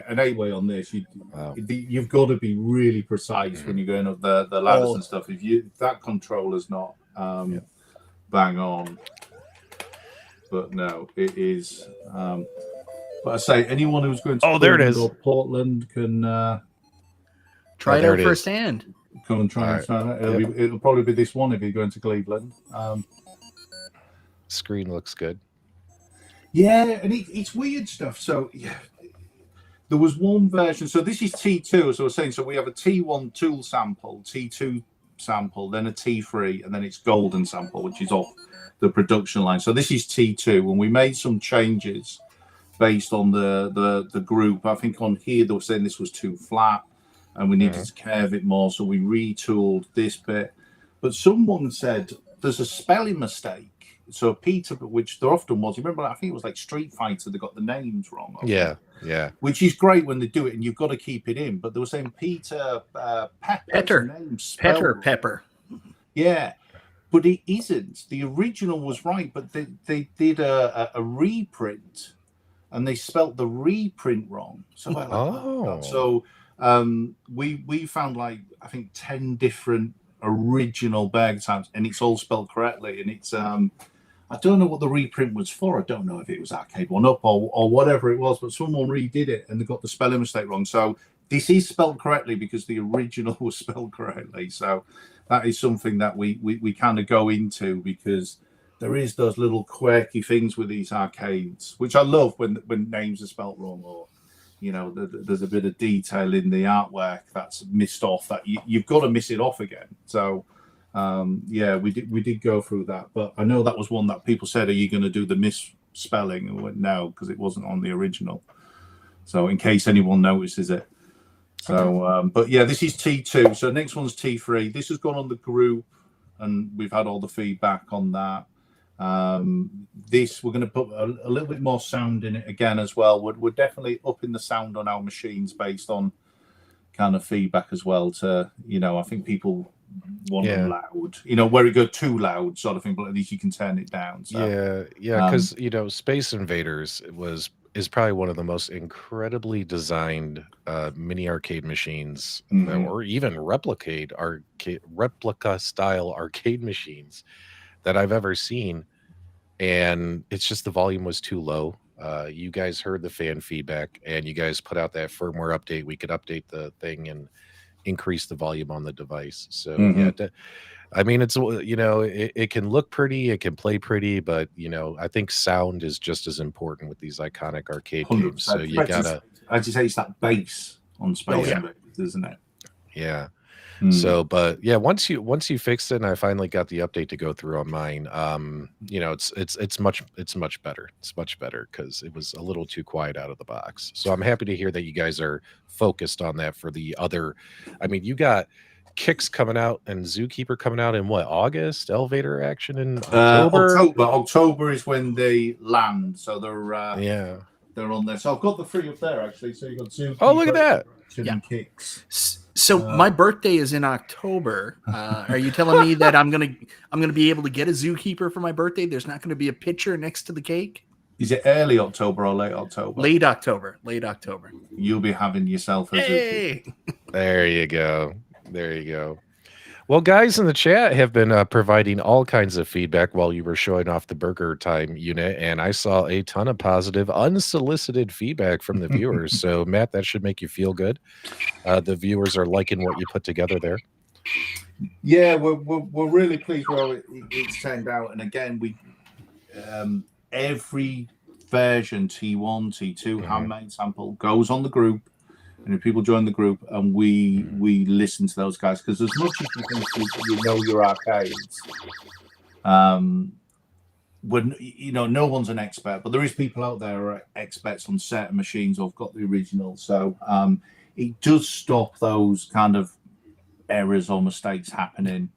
an 8-way on this. You've got to be really precise when you're going up the ladders and stuff. If that controller's not bang on, but no, it is. But I say anyone who's going to there it is. Portland can try it out firsthand. Come and try it. It'll probably be this one if you're going to Cleveland. Screen looks good. Yeah, and it's weird stuff. So yeah, there was one version. So this is T2, as I was saying. So we have a T1 tool sample, T2 sample, then a T3, and then it's golden sample, which is off the production line. So this is T2, and we made some changes based on the group. I think on here they were saying this was too flat, and we needed to curve it more. So we retooled this bit. But someone said there's a spelling mistake. So Peter, which there often was, you remember, I think it was like Street Fighter, they got the names wrong. Yeah. Which is great when they do it, and you've got to keep it in. But they were saying Peter Pepper. Yeah, but it isn't. The original was right, but they did a reprint, and they spelt the reprint wrong. So we found like I think 10 different original bag times, and it's all spelled correctly, and it's I don't know what the reprint was for. I don't know if it was Arcade 1-Up or whatever it was, but someone redid it and they got the spelling mistake wrong. So this is spelled correctly because the original was spelled correctly. So that is something that we kind of go into, because there is those little quirky things with these arcades, which I love when names are spelled wrong, or there's a bit of detail in the artwork that's missed off that you've got to miss it off again. So we did go through that, but I know that was one that people said, are you going to do the misspelling? And I went, no, because it wasn't on the original. So in case anyone notices it. So but yeah, this is T2. So next one's T3. This has gone on the group, and we've had all the feedback on that. This, we're going to put a little bit more sound in it again as well. We're definitely upping the sound on our machines based on kind of feedback as well. To I think people want them loud, where it go too loud sort of thing, but at least you can turn it down. So, because Space Invaders is probably one of the most incredibly designed mini arcade machines, or even replica style arcade machines that I've ever seen, and it's just the volume was too low. You guys heard the fan feedback, and you guys put out that firmware update. We could update the thing and increase the volume on the device. So I mean, it's it can look pretty, it can play pretty, but I think sound is just as important with these iconic arcade games. So you gotta, as you say, it's that bass on Space Invaders, isn't it? Yeah. So, but yeah, once you fixed it, and I finally got the update to go through on mine, it's much better. It's much better because it was a little too quiet out of the box. So I'm happy to hear that you guys are focused on that for the other. I mean, you got Kicks coming out and Zookeeper coming out in what, August? Elevator Action in October? October is when they land. So they're they're on there. So I've got the 3 up there actually. So you've got Zookeeper. Oh, look at that. And Kicks. So my birthday is in October. Are you telling me that I'm gonna be able to get a Zookeeper for my birthday? There's not going to be a picture next to the cake? Is it early October or late October? Late October. You'll be having yourself a Zookeeper. There you go. Well, guys in the chat have been providing all kinds of feedback while you were showing off the BurgerTime unit, and I saw a ton of positive, unsolicited feedback from the viewers. So, Matt, that should make you feel good. The viewers are liking what you put together there. Yeah, we're really pleased with how it's turned out. And again, we every version T1, T2 handmade sample goes on the group, and if people join the group, and we listen to those guys, because as much as you think you know your arcades, when no one's an expert, but there is people out there who are experts on certain machines or have got the original. So it does stop those kind of errors or mistakes happening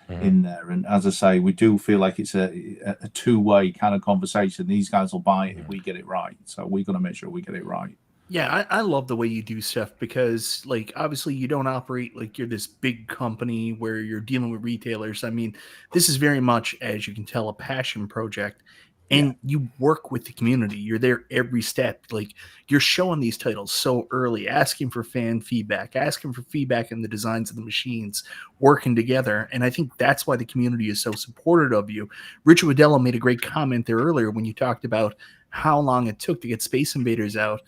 in there. And as I say, we do feel like it's a two-way kind of conversation. These guys will buy it if we get it right. So we're going to make sure we get it right. Yeah, I love the way you do stuff because, like, obviously you don't operate like you're this big company where you're dealing with retailers. I mean, this is very much, as you can tell, a passion project, and you work with the community. You're there every step. Like, you're showing these titles so early, asking for fan feedback, asking for feedback in the designs of the machines, working together. And I think that's why the community is so supportive of you. Richard Waddell made a great comment there earlier when you talked about how long it took to get Space Invaders out,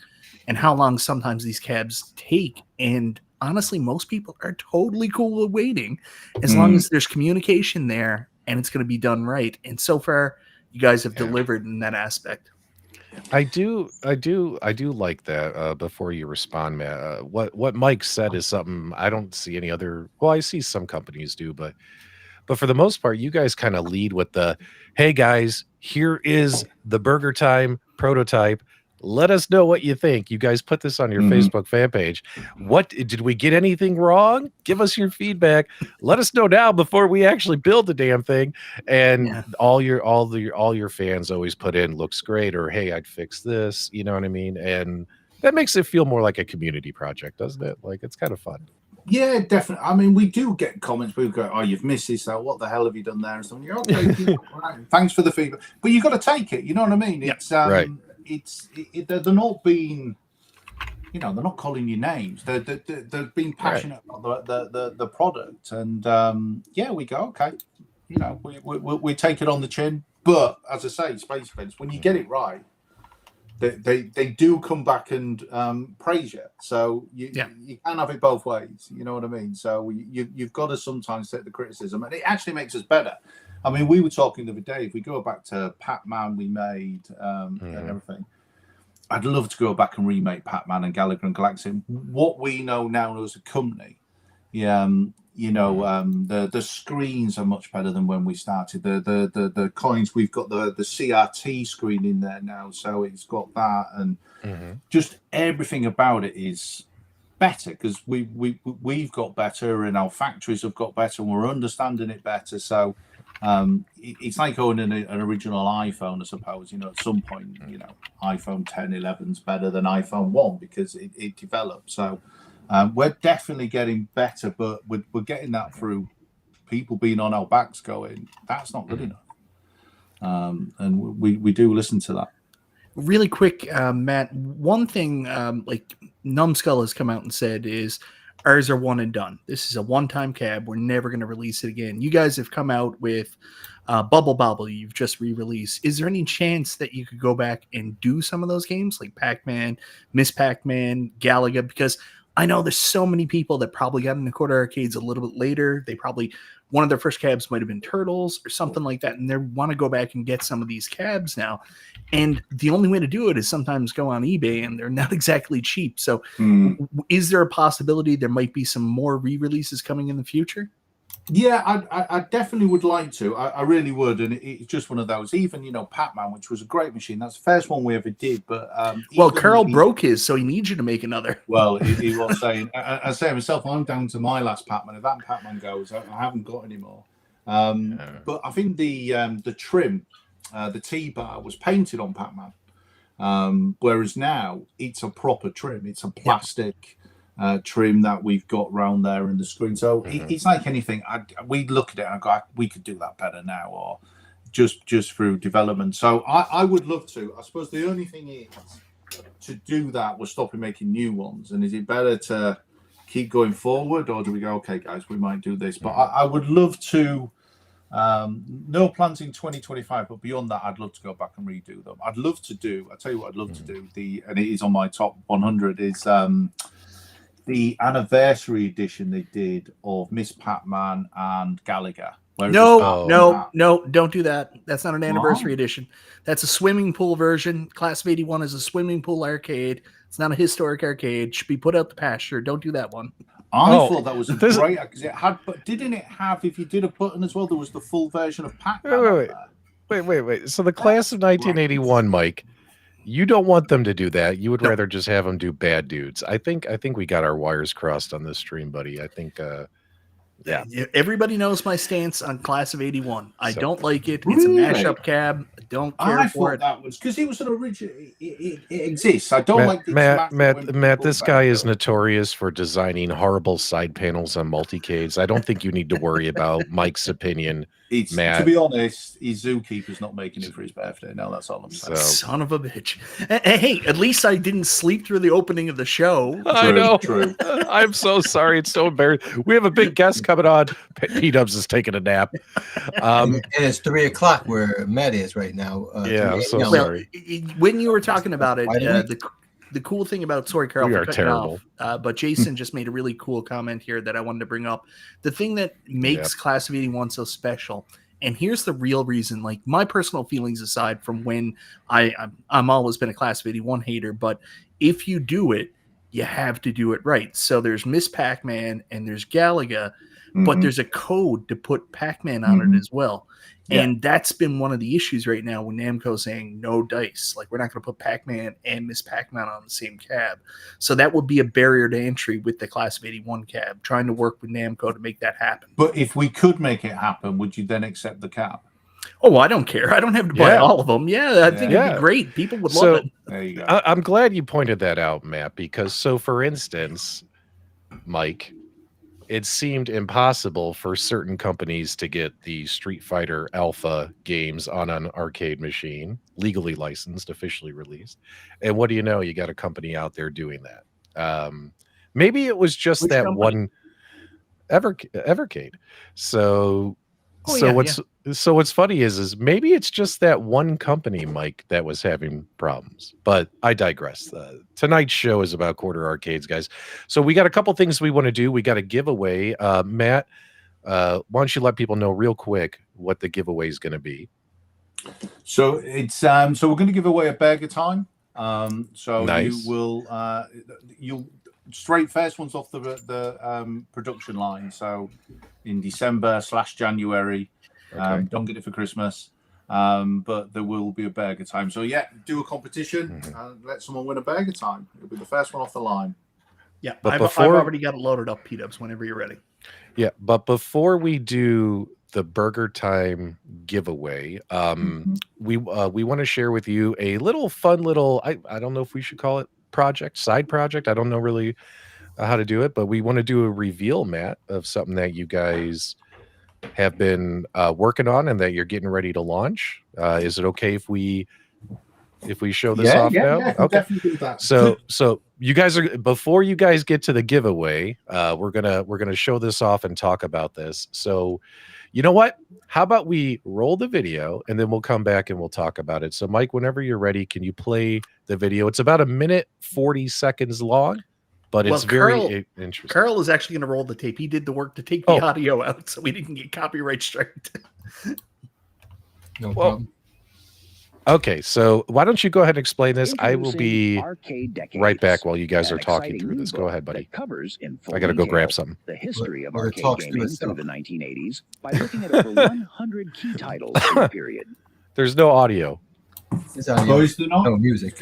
and how long sometimes these cabs take. And honestly, most people are totally cool with waiting as long as there's communication there and it's going to be done right. And so far, you guys have delivered in that aspect. I do like that. Before you respond, Matt, what Mike said is something I don't see any other. Well, I see some companies do, but for the most part, you guys kind of lead with the, "Hey guys, here is the Burger Time prototype. Let us know what you think." You guys put this on your Facebook fan page. What did we get anything wrong? Give us your feedback. Let us know now before we actually build the damn thing. And all your fans always put in looks great, or hey, I'd fix this. You know what I mean? And that makes it feel more like a community project, doesn't it? Like, it's kind of fun. Yeah, definitely. I mean, we do get comments. People go, "Oh, you've missed this out. What the hell have you done there?" And something. You're okay. Right. Thanks for the feedback, but you got to take it. You know what I mean? It's right. They're not being, they're not calling you names. They're being passionate about the product, and we go, okay, we take it on the chin. But as I say, Space Fence, when you get it right, they do come back and praise you. So you can have it both ways. You know what I mean? So you've got to sometimes take the criticism, and it actually makes us better. I mean, we were talking the other day, if we go back to Pac-Man we made and everything, I'd love to go back and remake Pac-Man and Gallagher and Galaxy. What we know now as a company, the screens are much better than when we started. The coins, we've got the CRT screen in there now, so it's got that, and just everything about it is better because we've got better, and our factories have got better, and we're understanding it better. So it's like owning an original iPhone, I suppose. At some point, iPhone 10, 11 is better than iPhone 1 because it developed. So we're definitely getting better, but we're getting that through people being on our backs going, that's not good enough. And we do listen to that. Really quick, Matt, one thing like Numskull has come out and said is, ours are one and done. This is a one-time cab. We're never going to release it again. You guys have come out with Bubble Bobble. You've just re-released. Is there any chance that you could go back and do some of those games like Pac-Man, Miss Pac-Man, Galaga? Because I know there's so many people that probably got into Quarter Arcades a little bit later. They probably, one of their first cabs might have been Turtles or something like that, and they want to go back and get some of these cabs now. And the only way to do it is sometimes go on eBay, and they're not exactly cheap. So is there a possibility there might be some more re-releases coming in the future? Yeah, I definitely would like to. I really would. And it's just one of those. Even, Pac-Man, which was a great machine. That's the first one we ever did. But Carl broke his, so he needs you to make another. Well, he was saying, I say myself, I'm down to my last Pac-Man. If that Pac-Man goes, I haven't got any more. But I think the trim, the T-bar was painted on Pac-Man. Whereas now it's a proper trim. It's a plastic trim that we've got round there in the screen. So it's like anything. We'd look at it and go, we could do that better now, or just through development. So I would love to. I suppose the only thing is to do that, we're stopping making new ones. And is it better to keep going forward, or do we go, okay, guys, we might do this? But I would love to. No plans in 2025, but beyond that, I'd love to go back and redo them. I'd love to do. I tell you what, I'd love to do. And it is on my top 100 is the anniversary edition they did of Miss Pac-Man and Gallagher. No, don't do that. That's not an anniversary Wow. edition. That's a swimming pool version. Class of 81 is a swimming pool arcade. It's not a historic arcade. It should be put out the pasture. Don't do that one. I thought that was a great, because it had, but didn't it have, if you did a button as well, there was the full version of Pac-Man. Wait. So the class of 1981, Mike, you don't want them to do that. You would rather just have them do Bad Dudes. I think we got our wires crossed on this stream, buddy. I think yeah. Everybody knows my stance on Class of 81. I don't like it. It's a mashup cab. I don't care for it. That was because it was an original. It exists. I don't like Matt. This guy is notorious for designing horrible side panels on multicades. I don't think you need to worry about Mike's opinion. Matt. To be honest, his zookeeper's not making it for his birthday. No, that's all I'm saying. Son of a bitch. Hey, at least I didn't sleep through the opening of the show. I know. True. I'm so sorry. It's so embarrassing. We have a big guest coming on. P-Dubs is taking a nap. And it's 3:00 where Matt is right now. I'm so sorry. When you were talking about it, the cool thing about, sorry, Carl, we for are cutting terrible. off, but Jason just made a really cool comment here that I wanted to bring up. The thing that makes Class of 81 so special, and here's the real reason, like my personal feelings aside from when I'm always been a Class of 81 hater, but if you do it, you have to do it right. So there's Miss Pac-Man and there's Galaga, but there's a code to put Pac-Man on it as well. Yeah. And that's been one of the issues right now with Namco saying no dice. Like, we're not going to put Pac-Man and Miss Pac-Man on the same cab. So that would be a barrier to entry with the Class of 81 cab, trying to work with Namco to make that happen. But if we could make it happen, would you then accept the cab? Oh, I don't care. I don't have to buy all of them. Yeah, I think it'd be great. People would love it. There you go. I'm glad you pointed that out, Matt, because for instance, Mike, it seemed impossible for certain companies to get the Street Fighter Alpha games on an arcade machine, legally licensed, officially released. And what do you know? You got a company out there doing that. Maybe it was just that company? One Evercade. So what's funny is maybe it's just that one company, Mike, that was having problems. But I digress. Tonight's show is about quarter arcades, guys. So we got a couple things we want to do. We got a giveaway. Matt, why don't you let people know real quick what the giveaway is going to be? So it's so we're going to give away a Burger Time. So nice. You will you'll straight first one's off the production line. So in December/January. Okay. Don't get it for Christmas, but there will be a Burger Time. So do a competition and let someone win a Burger Time. It'll be the first one off the line. Yeah, but I've already got it loaded up, P-Dubs, whenever you're ready. Yeah, but before we do the Burger Time giveaway, we want to share with you a little fun little, I don't know if we should call it side project. I don't know really how to do it, but we want to do a reveal, Matt, of something that you guys have been working on and that you're getting ready to launch. Is it okay if we show this off now? Yeah, okay. Definitely do that. So you guys are, before you guys get to the giveaway, we're gonna show this off and talk about this. So you know what? How about we roll the video and then we'll come back and we'll talk about it. So Mike, whenever you're ready, can you play the video? It's about 1 minute 40 seconds long. But it's very interesting. Carl is actually going to roll the tape. He did the work to take the audio out, so we didn't get copyright striked. No problem. Okay, so why don't you go ahead and explain this? I will be right back while you guys are talking through this. Go ahead, buddy. I got to go grab something. The history of arcade gaming through the 1980s by looking at over 100 key titles in the period. There's no audio. No music.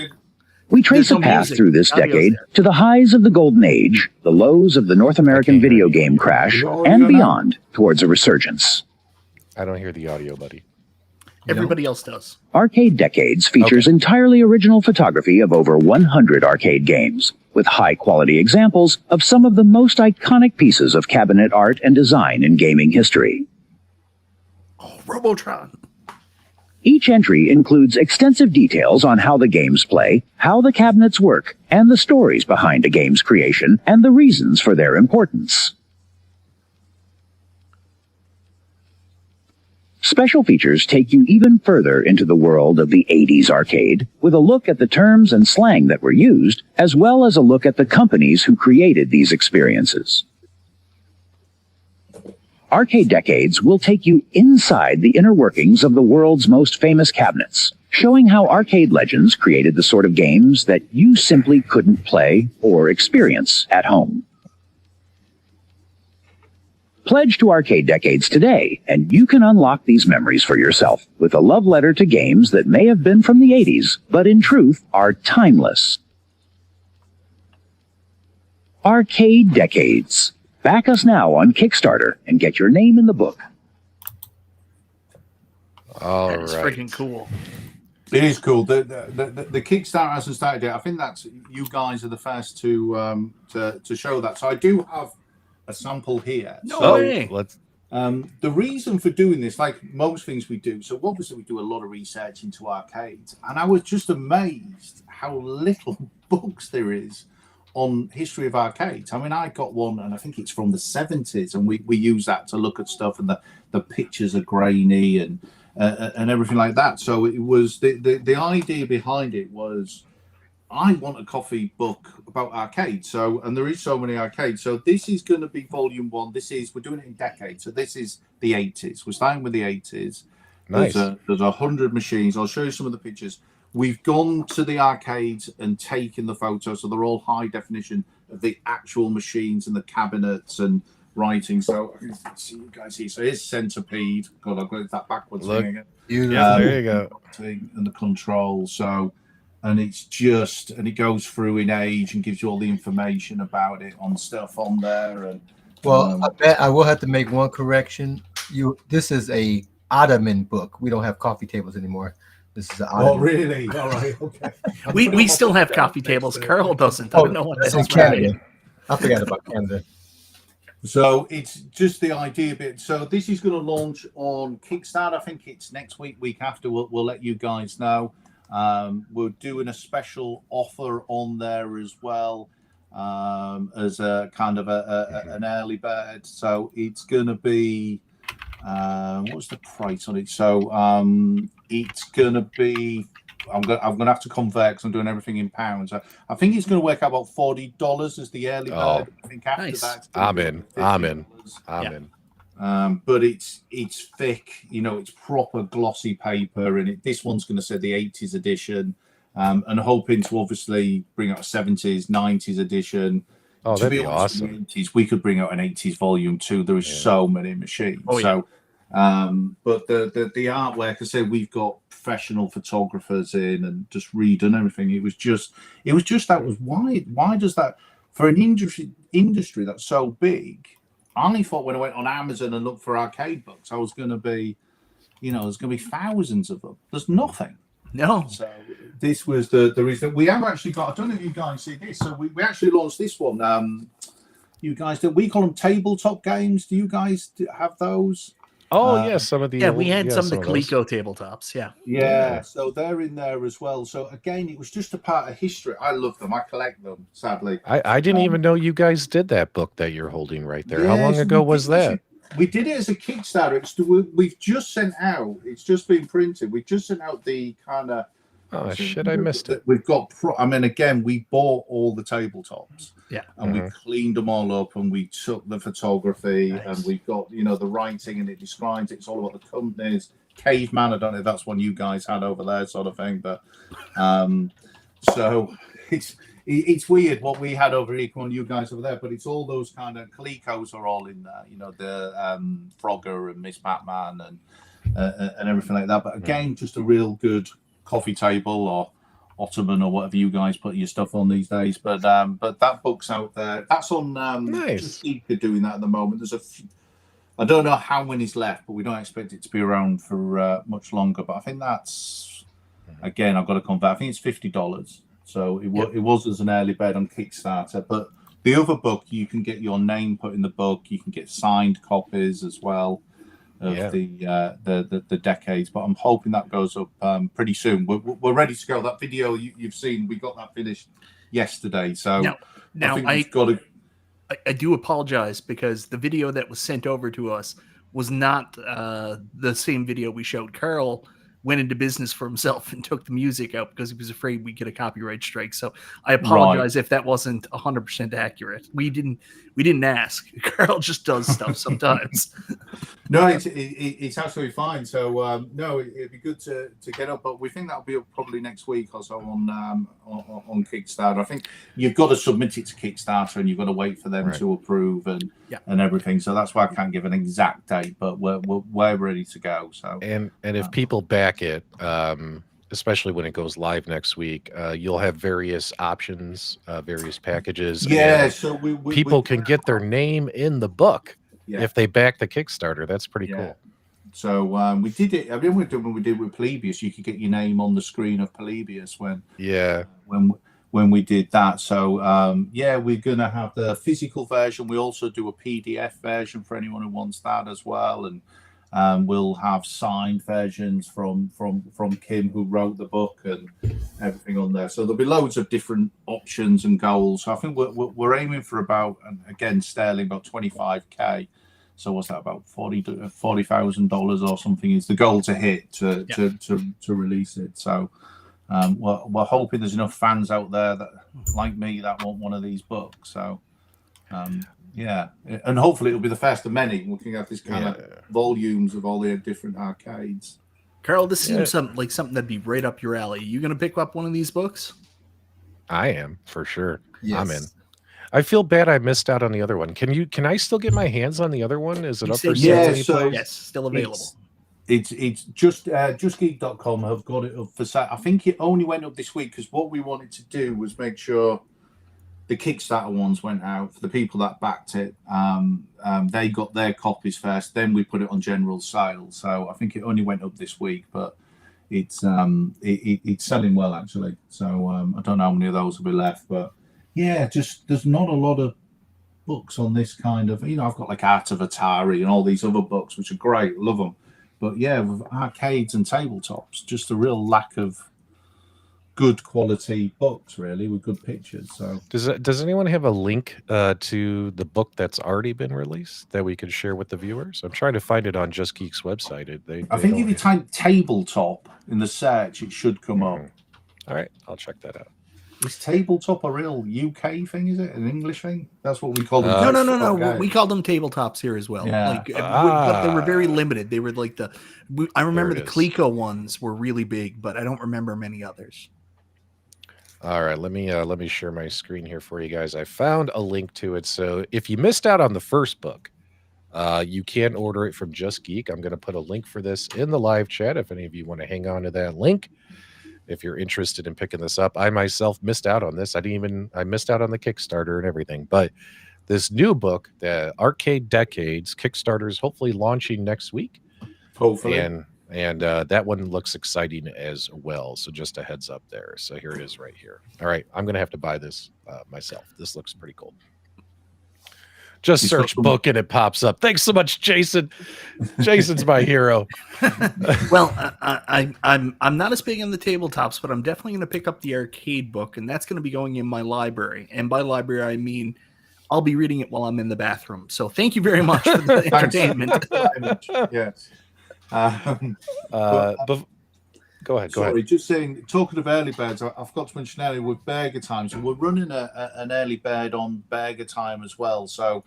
We trace a path through this decade to the highs of the golden age, the lows of the North American video game crash, and beyond towards a resurgence. I don't hear the audio, buddy. Everybody else does. Arcade Decades features entirely original photography of over 100 arcade games, with high-quality examples of some of the most iconic pieces of cabinet art and design in gaming history. Oh, Robotron. Each entry includes extensive details on how the games play, how the cabinets work, and the stories behind a game's creation and the reasons for their importance. Special features take you even further into the world of the 80s arcade, with a look at the terms and slang that were used, as well as a look at the companies who created these experiences. Arcade Decades will take you inside the inner workings of the world's most famous cabinets, showing how arcade legends created the sort of games that you simply couldn't play or experience at home. Pledge to Arcade Decades today, and you can unlock these memories for yourself with a love letter to games that may have been from the 80s, but in truth are timeless. Arcade Decades. Back us now on Kickstarter and get your name in the book. All That is right. freaking cool. It is cool. The Kickstarter hasn't started yet. I think that's you guys are the first to show that. So I do have a sample here. No way. Let's. The reason for doing this, like most things we do, so obviously we do a lot of research into arcades, and I was just amazed how little books there is on history of arcades. I mean, I got one, and I think it's from the 70s, and we use that to look at stuff, and the pictures are grainy and everything like that. So it was the idea behind it was, I want a coffee book about arcades. So, and there is so many arcades. So this is going to be volume 1. We're doing it in decades. So this is the 80s. We're starting with the 80s. Nice. There's 100 machines. I'll show you some of the pictures. We've gone to the arcades and taken the photos. So they're all high definition of the actual machines and the cabinets and writing. So I can see you guys here. So here's Centipede. God, I've got that backwards Look. thing again. Yeah, there you go. And the control. So, and it's just, and it goes through in age and gives you all the information about it on stuff on there. And Well, I bet I will have to make one correction. This is a Ottoman book. We don't have coffee tables anymore. This is an Ottoman. oh, really? All right. Okay. We still have coffee tables. Carl doesn't. I don't know what that's that in is. Canada. I forgot about Canada. So it's just the idea bit. So this is going to launch on Kickstarter. I think it's next week after. We'll let you guys know. We're doing a special offer on there as well, as a kind of an early bird. So it's going to be what's the price on it? So it's going to be. I'm gonna have to convert because I'm doing everything in pounds. I think it's going to work out about $40 as the early bird. I think after nice. that, I'm in. But it's thick, it's proper glossy paper, and this one's going to say the 80s edition, and hoping to obviously bring out a 70s, 90s edition. Oh, To that'd be be honest, awesome. in the 80s, we could bring out an 80s volume too. There is so many machines. Oh, yeah. So, but the artwork, I say, we've got professional photographers in and just redone everything. It was just that was why does that, for an industry that's so big? I thought when I went on Amazon and looked for arcade books, I was going to be, there's going to be thousands of them. There's nothing. No. So this was the reason. We have actually got, I don't know if you guys see this. So we actually launched this one. You guys, we call them tabletop games. Do you guys have those? Oh, yes, some of the. Yeah, we had some of the those. Coleco tabletops. Yeah. Yeah, so they're in there as well. So again, it was just a part of history. I love them. I collect them, sadly. I didn't even know you guys did that book that you're holding right there. How long Yes, ago we was did- that? We did it as a Kickstarter. We've just sent out. It's just been printed. We just sent out the kind of. Oh shit! I missed it. We've got. Again, we bought all the tabletops. Yeah. And we cleaned them all up, and we took the photography, and we've got the writing, and it describes it. It's all about the companies. Caveman, I don't know if that's one you guys had over there, sort of thing, but so it's weird what we had over here, on you guys over there, but it's all those kind of Colecos are all in there, the Frogger and Miss Batman and everything like that. But again, just a real good coffee table or Ottoman or whatever you guys put your stuff on these days. But that book's out there. That's on. Nice. They're doing that at the moment. I don't know how many's left, but we don't expect it to be around for much longer. But I think that's, again, I've got to convert. I think it's $50. So it was as an early bird on Kickstarter. But the other book, you can get your name put in the book. You can get signed copies as well of the decades. But I'm hoping that goes up pretty soon. We're ready to go. That video you've seen, we got that finished yesterday. So now I think we've got to. I do apologize because the video that was sent over to us was not the same video we showed. Carl went into business for himself and took the music out because he was afraid we'd get a copyright strike. So I apologize if that wasn't 100% accurate. We didn't ask. Carl just does stuff sometimes. No, it's absolutely fine. So no, it'd be good to get up, but we think that'll be up probably next week or so on Kickstarter. I think you've got to submit it to Kickstarter and you've got to wait for them to approve and everything. So that's why I can't give an exact date, but we're ready to go. So and if people back it, especially when it goes live next week, you'll have various options, various packages. Yeah, so people can get their name in the book. Yeah. If they back the Kickstarter, that's pretty cool. So we did it. I mean, when we did with Polybius, you could get your name on the screen of Polybius when we did that. So we're gonna have the physical version. We also do a PDF version for anyone who wants that as well, and we'll have signed versions from Kim, who wrote the book, and everything on there. So there'll be loads of different options and goals. So I think we're aiming for about, again, sterling, about 25K. So what's that, about $40,000 or something is the goal to hit to release it. So we're hoping there's enough fans out there that, like me, that want one of these books. So and hopefully it'll be the first of many. We can have this kind of volumes of all the different arcades. Carl, this seems like something that'd be right up your alley. You gonna pick up one of these books? I am, for sure. Yes. I'm in. I feel bad I missed out on the other one. Can I still get my hands on the other one? Is it up for sale? Yes, still available. It's justgeek.com have got it up for sale. I think it only went up this week because what we wanted to do was make sure the Kickstarter ones went out for the people that backed it. They got their copies first, then we put it on general sale. So I think it only went up this week, but it's selling well actually. So I don't know how many of those will be left, but just there's not a lot of books on this kind of, I've got like Art of Atari and all these other books, which are great, love them. But with arcades and tabletops, just a real lack of good quality books, really, with good pictures. So does anyone have a link to the book that's already been released that we could share with the viewers? I'm trying to find it on Just Geek's website. I think if you type tabletop in the search, it should come up. All right, I'll check that out. Is tabletop a real UK thing? Is it an English thing? That's what we call them. No. We called them tabletops here as well. Yeah. But they were very limited. They were like I remember the Coleco ones were really big, but I don't remember many others. All right, let me share my screen here for you guys. I found a link to it. So if you missed out on the first book, you can order it from Just Geek. I'm going to put a link for this in the live chat if any of you want to hang on to that link. If you're interested in picking this up, I myself missed out on this. I missed out on the Kickstarter and everything. But this new book, the Arcade Decades, Kickstarter's hopefully launching next week. Hopefully. And that one looks exciting as well. So just a heads up there. So here it is right here. All right, I'm going to have to buy this myself. This looks pretty cool. Just search book and it pops up. Thanks so much, Jason. Jason's my hero. Well, I'm not as big on the tabletops, but I'm definitely going to pick up the arcade book, and that's going to be going in my library. And by library, I mean I'll be reading it while I'm in the bathroom. So thank you very much for the entertainment. Yes. Go ahead. Sorry, just saying, talking of early birds, I've got to mention earlier with Burger Time. So we're running an early bird on Burger Time as well. So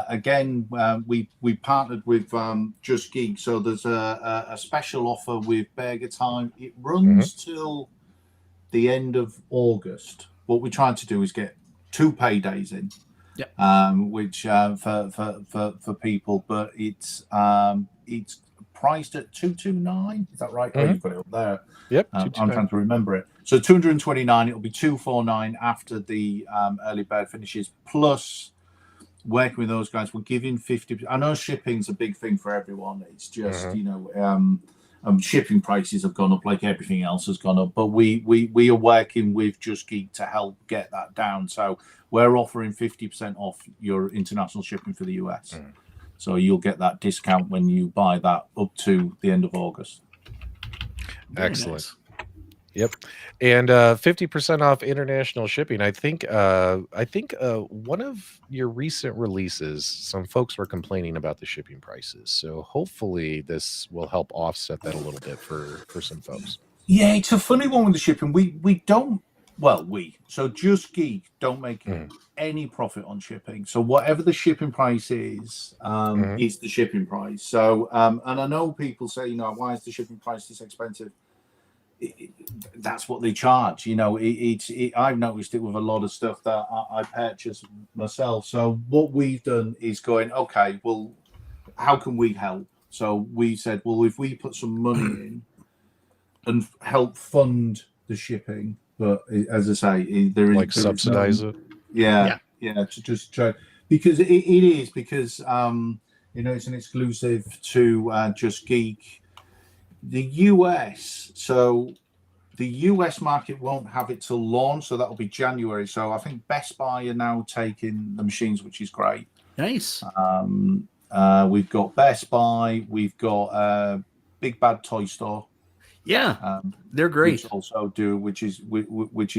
again, we partnered with Just Geek. So there's a special offer with Burger Time. It runs till the end of August. What we're trying to do is get 2 paydays in, which for people, but it's priced at $229. Is that right? Oh, you've got it up there. Yep. I'm trying to remember it. So $229. It'll be $249 after the early bird finishes. Plus, working with those guys, we're giving 50%. I know shipping's a big thing for everyone. It's just shipping prices have gone up like everything else has gone up. But we are working with Just Geek to help get that down. So we're offering 50% off your international shipping for the US. So you'll get that discount when you buy that up to the end of August. Excellent. Yep, and 50% off international shipping. I think one of your recent releases, some folks were complaining about the shipping prices. So hopefully this will help offset that a little bit for some folks. Yeah, it's a funny one with the shipping. We don't. Well, so Just Geek don't make any profit on shipping. So whatever the shipping price is the shipping price. So and I know people say, why is the shipping price this expensive? That's what they charge. I've noticed it with a lot of stuff that I purchase myself. So what we've done is going, okay, well, how can we help? So we said, well, if we put some money in and help fund the shipping, but as I say, there subsidize it. Yeah, to just try, because it is because it's an exclusive to Just Geek. The US, so the US market won't have it till launch, so that'll be January. So I think Best Buy are now taking the machines, which is great. Nice. We've got Best Buy, we've got Big Bad Toy Store. Yeah, they're great. Which also do, which is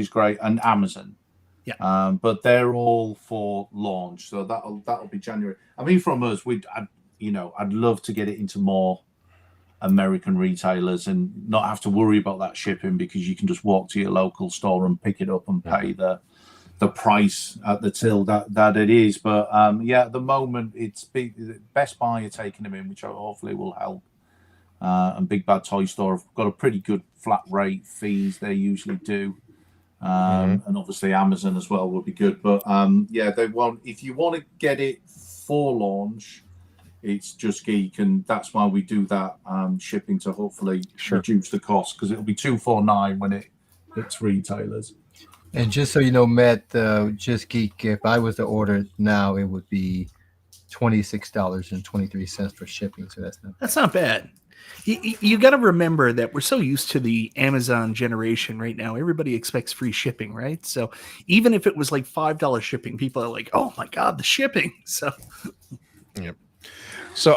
great, and Amazon. Yeah. But they're all for launch, so that'll be January. I mean, from us, I'd love to get it into more American retailers and not have to worry about that shipping, because you can just walk to your local store and pick it up and pay the price at the till that it is. But at the moment, it's Best Buy are taking them in, which hopefully will help. And Big Bad Toy Store have got a pretty good flat rate fees they usually do. And obviously Amazon as well would be good. But they won't. If you want to get it for launch, it's Just Geek, and that's why we do that shipping to hopefully reduce the cost, because it'll be $249 when it hits retailers. And just so you know, Matt, Just Geek, if I was to order it now, it would be $26.23 for shipping. So that's not bad. You got to remember that we're so used to the Amazon generation right now. Everybody expects free shipping, right? So even if it was like $5 shipping, people are like, "Oh my God, the shipping!" So, yep. So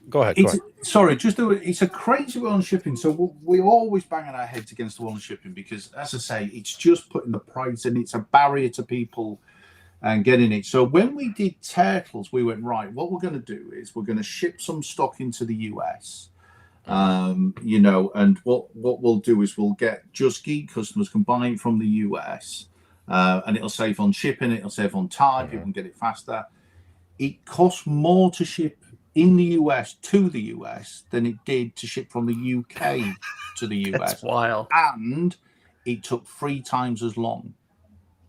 go ahead. Sorry, it's a crazy one on shipping. So we're always banging our heads against the wall on shipping, because, as I say, it's just putting the price in. It's a barrier to people and getting it. So when we did Turtles, we went, right, what we're going to do is we're going to ship some stock into the US. And what we'll do is we'll get Just Geek customers can buy it from the US, and it'll save on shipping, it'll save on time, people can get it faster. It costs more to ship in the US to the US than it did to ship from the UK to the US. That's wild. And it took 3 times as long.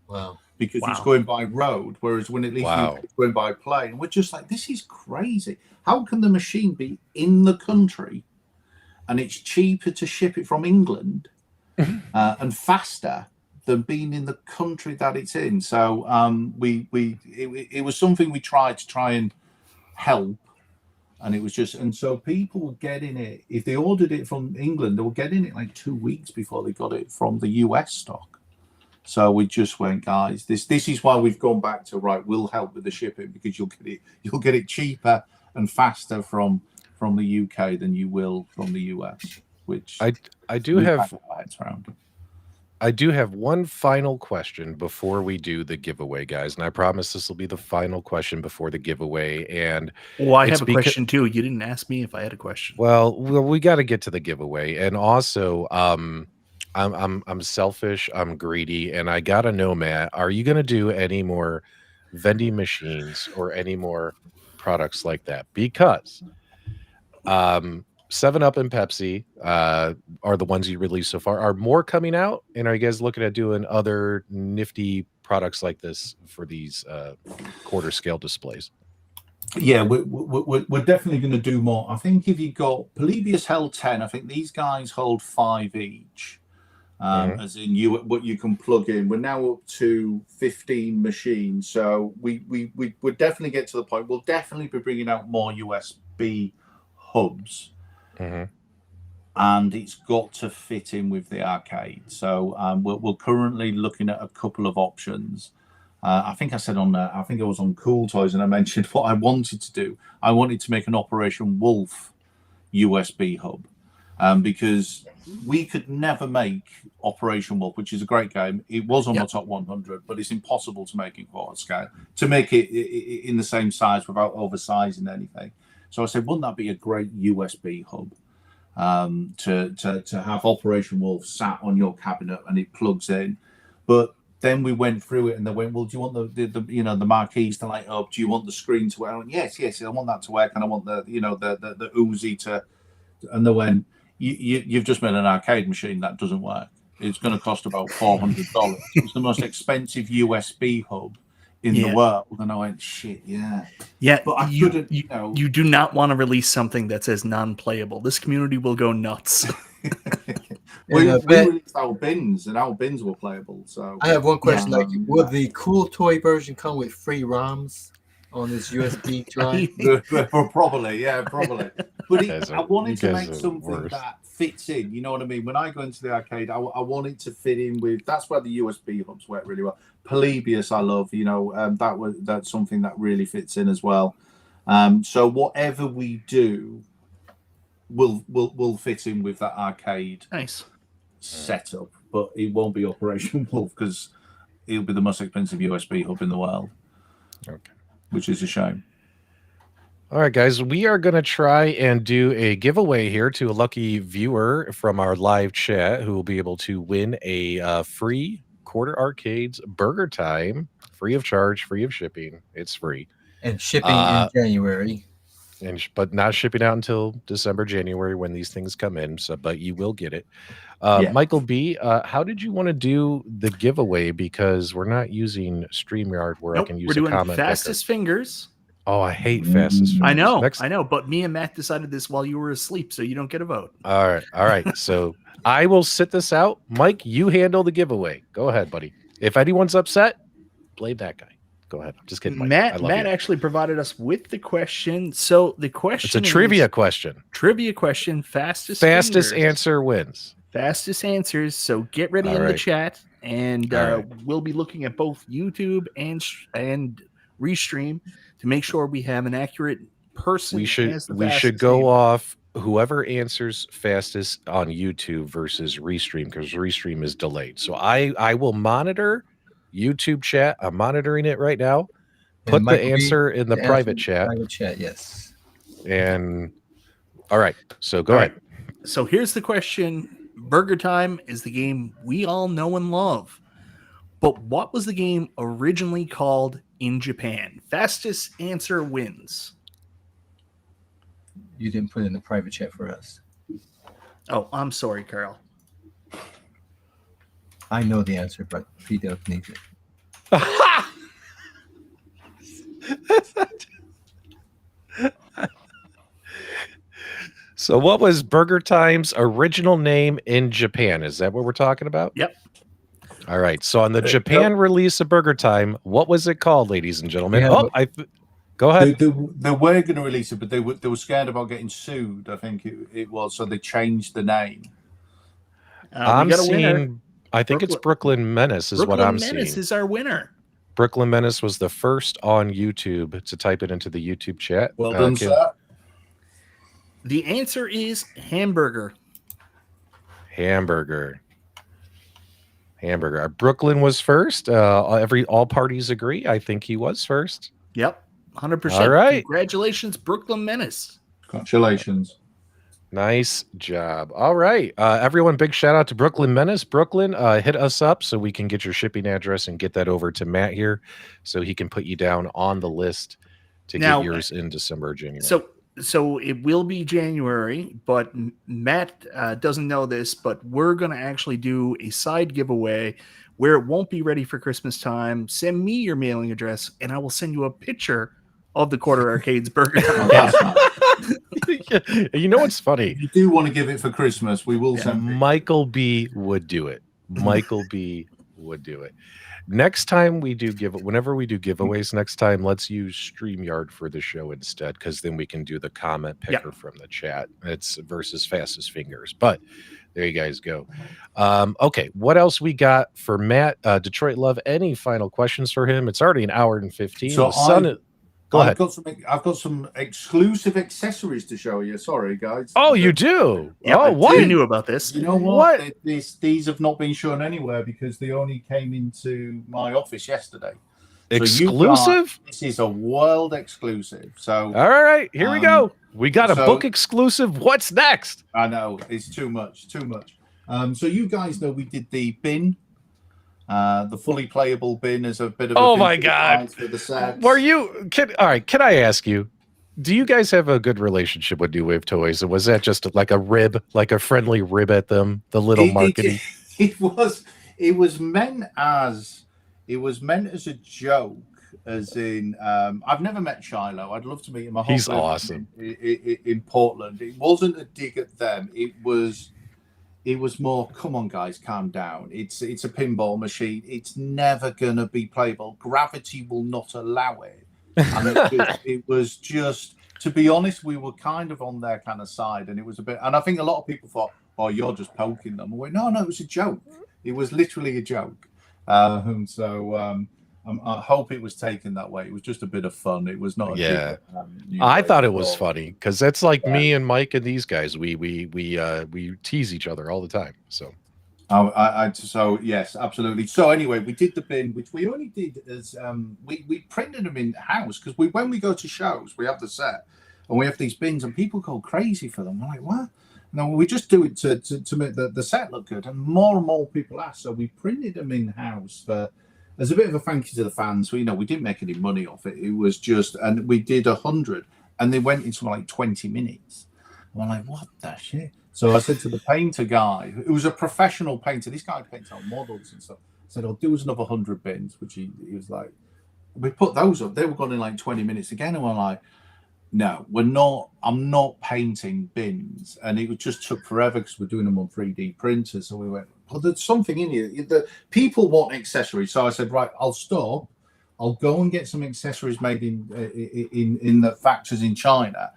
Wow. Because it's going by road, whereas when at least it's going by plane. We're just like, this is crazy. How can the machine be in the country and it's cheaper to ship it from England and faster than being in the country that it's in? So it was something we tried to try and help, and it was just, and so people were getting it. If they ordered it from England, they were getting it like 2 weeks before they got it from the US stock. So we just went, guys, this is why we've gone back to, right, we'll help with the shipping, because you'll get it cheaper and faster from the UK than you will from the US, which I do have one final question before we do the giveaway, guys, and I promise this will be the final question before the giveaway. And I have a question too. You didn't ask me if I had a question. Well, we got to get to the giveaway, and also, I'm selfish, I'm greedy, and I gotta know, Matt, are you gonna do any more vending machines or any more products like that? Because 7-Up and Pepsi are the ones you released so far. Are more coming out? And are you guys looking at doing other nifty products like this for these quarter scale displays? Yeah, we're definitely going to do more. I think if you got Polybius held 10, I think these guys hold 5 each. As in what you can plug in. We're now up to 15 machines. So we would definitely get to the point. We'll definitely be bringing out more USB hubs. And it's got to fit in with the arcade. So we're currently looking at a couple of options. I think I said I think I was on Cool Toys, and I mentioned what I wanted to do. I wanted to make an Operation Wolf USB hub. because we could never make Operation Wolf, which is a great game. It was on my top 100, but it's impossible to make in quarter scale, to make it in the same size without oversizing anything. So I said, wouldn't that be a great USB hub to have Operation Wolf sat on your cabinet and it plugs in? But then we went through it and they went, well, do you want the marquees to light up? Do you want the screen to work? I went, yes, I want that to work, and I want the Uzi to. And they went, you've just made an arcade machine that doesn't work. It's going to cost about $400. It's the most expensive USB hub in the world. And I went, shit, yeah. But I couldn't, you do not want to release something that says non-playable. This community will go nuts. we released our bins, and our bins were playable. So I have one question: will the cool toy version come with free ROMs on this USB drive? Probably. But I wanted to make something that fits in. You know what I mean? When I go into the arcade, I want it to fit in with. That's where the USB hubs work really well. Polybius, I love. That's something that really fits in as well. So whatever we do will fit in with that arcade setup, but it won't be Operation Wolf because it'll be the most expensive USB hub in the world. Okay. Which is a shame. All right, guys, we are going to try and do a giveaway here to a lucky viewer from our live chat who will be able to win a free Quarter Arcades BurgerTime, free of charge, free of shipping. It's free. And shipping in January. But not shipping out until December, January when these things come in. But you will get it. Michael B., how did you want to do the giveaway? Because we're not using StreamYard where I can use a comment. We're doing fastest fingers. Oh, I hate fastest fingers. I know. But me and Matt decided this while you were asleep, so you don't get a vote. All right. So I will sit this out. Mike, you handle the giveaway. Go ahead, buddy. If anyone's upset, blame that guy. Go ahead. I'm just kidding, Mike. Matt actually provided us with the question. So the question it's a trivia question. Fastest fingers. Answer wins. Fastest answers. So get ready in the chat, and we'll be looking at both YouTube and Restream to make sure we have an accurate person. We should go off whoever answers fastest on YouTube versus Restream, because Restream is delayed. So I will monitor YouTube chat. I'm monitoring it right now. Put the answer in the private chat. Private chat, yes. And all right, so go ahead. So here's the question. Burger Time is the game we all know and love. But what was the game originally called in Japan? Fastest answer wins. You didn't put it in the private chat for us. Oh, I'm sorry, Carl. I know the answer, but P-Dub needs it. So what was Burger Time's original name in Japan? Is that what we're talking about? Yep. All right. So on the Japan release of Burger Time, what was it called, ladies and gentlemen? Go ahead. They were going to release it, but they were scared about getting sued. I think it was, so they changed the name. I'm seeing. I think it's Brooklyn Menace is what I'm seeing. Brooklyn Menace is our winner. Brooklyn Menace was the first on YouTube to type it into the YouTube chat. Well done, sir. The answer is hamburger. Hamburger. Brooklyn was first. All parties agree. I think he was first. Yep, 100%. All right. Congratulations, Brooklyn Menace. Congratulations. Nice job. All right. Everyone, big shout out to Brooklyn Menace. Brooklyn, hit us up so we can get your shipping address and get that over to Matt here so he can put you down on the list to get yours in December or January. So it will be January, but Matt doesn't know this, but we're going to actually do a side giveaway where it won't be ready for Christmas time. Send me your mailing address, and I will send you a picture of the Quarter Arcades Burger Time. You know what's funny? If you do want to give it for Christmas, we will send it. Michael B would do it. Michael B would do it. Next time we do whenever we do giveaways next time, let's use StreamYard for the show instead, because then we can do the comment picker from the chat. It's versus fastest fingers. But there you guys go. Okay, what else we got for Matt? Detroit Love, any final questions for him? It's already an hour and 15. So Go ahead. I've got some exclusive accessories to show you. Sorry, guys. Oh, you do? Yeah, oh, what? You knew about this. You know what? These have not been shown anywhere because they only came into my office yesterday. Exclusive? This is a world exclusive. So all right, here we go. We got a book exclusive. What's next? I know it's too much. So you guys know we did the bin. The fully playable bin is a bit of oh my god for the sets. Were you all right, can I ask you, do you guys have a good relationship with New Wave Toys, or was that just like a rib, like a friendly rib at them, the little marketing? It was meant as a joke, as in I've never met Shiloh. I'd love to meet him. He's awesome in Portland. It wasn't a dig at them. It was more, come on, guys, calm down. It's a pinball machine. It's never going to be playable. Gravity will not allow it. And it was just, to be honest, we were kind of on their kind of side. And it was a bit, and I think a lot of people thought, oh, you're just poking them. I went, no, it was a joke. It was literally a joke. I hope it was taken that way. It was just a bit of fun. It was not. I thought it was funny because that's like me and Mike and these guys. We tease each other all the time. So, so yes, absolutely. So anyway, we did the bin, which we only did as we printed them in house because when we go to shows, we have the set and we have these bins, and people go crazy for them. I'm like, what? No, we just do it to make the set look good, and more people ask. So we printed them in house for. As a bit of a thank you to the fans, we didn't make any money off it. It was just, and we did 100, and they went into like 20 minutes. And I'm like, what the shit? So I said to the painter guy, who was a professional painter, this guy paints on models and stuff. I said, I'll do us another 100 bins, which he was like, we put those up. They were gone in like 20 minutes again, and we're like, no, I'm not painting bins. And it just took forever because we're doing them on 3D printers. So we went, well, there's something in here. The people want accessories. So I said, right, I'll stop. I'll go and get some accessories made in the factories in China.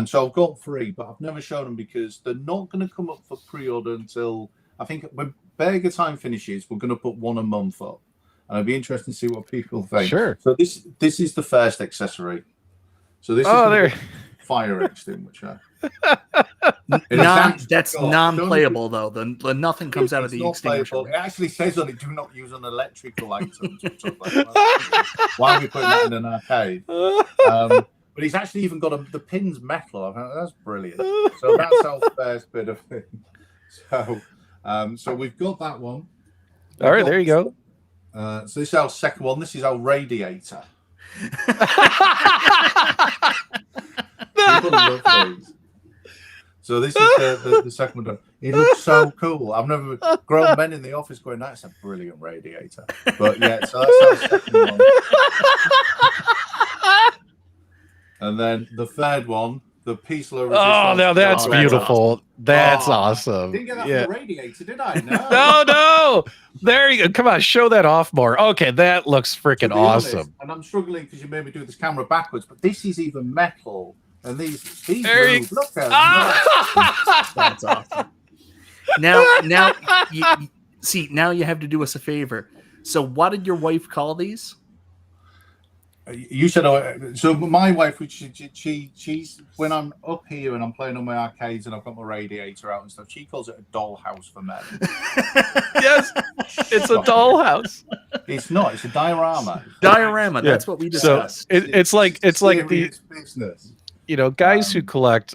So I've got 3, but I've never shown them because they're not going to come up for pre-order until, I think when BurgerTime finishes, we're going to put 1 a month up. And it'd be interesting to see what people think. Sure. So this is the first accessory. So this is a fire extinguisher. That's non-playable though. The nothing comes out of the extinguisher. Playable. It actually says on it, do not use an electrical item. Why are we putting that in an arcade? But he's actually even got the pin's metal. I thought, that's brilliant. So that's our first bit of thing. So we've got that one. All right, there you go. So this is our second one. This is our radiator. People love these. So this is the second one. It looks so cool. I've never grown men in the office going, that's a brilliant radiator. But yeah, so that's our second one. And then the third one, the piece low resistance. Oh, now that's beautiful. That's awesome. Didn't get that from the radiator, did I? No. There you go. Come on, show that off more. Okay, that looks freaking awesome. Honest, and I'm struggling because you made me do this camera backwards, but this is even metal. And these move. Look at them. That's awesome. Now you have to do us a favor. So what did your wife call these? You said, so my wife, she's when I'm up here and I'm playing on my arcades and I've got my radiator out and stuff, she calls it a dollhouse for men. Yes, it's a dollhouse. It's not. It's a diorama. Diorama. That's what we discussed. So it's like the business. Guys who collect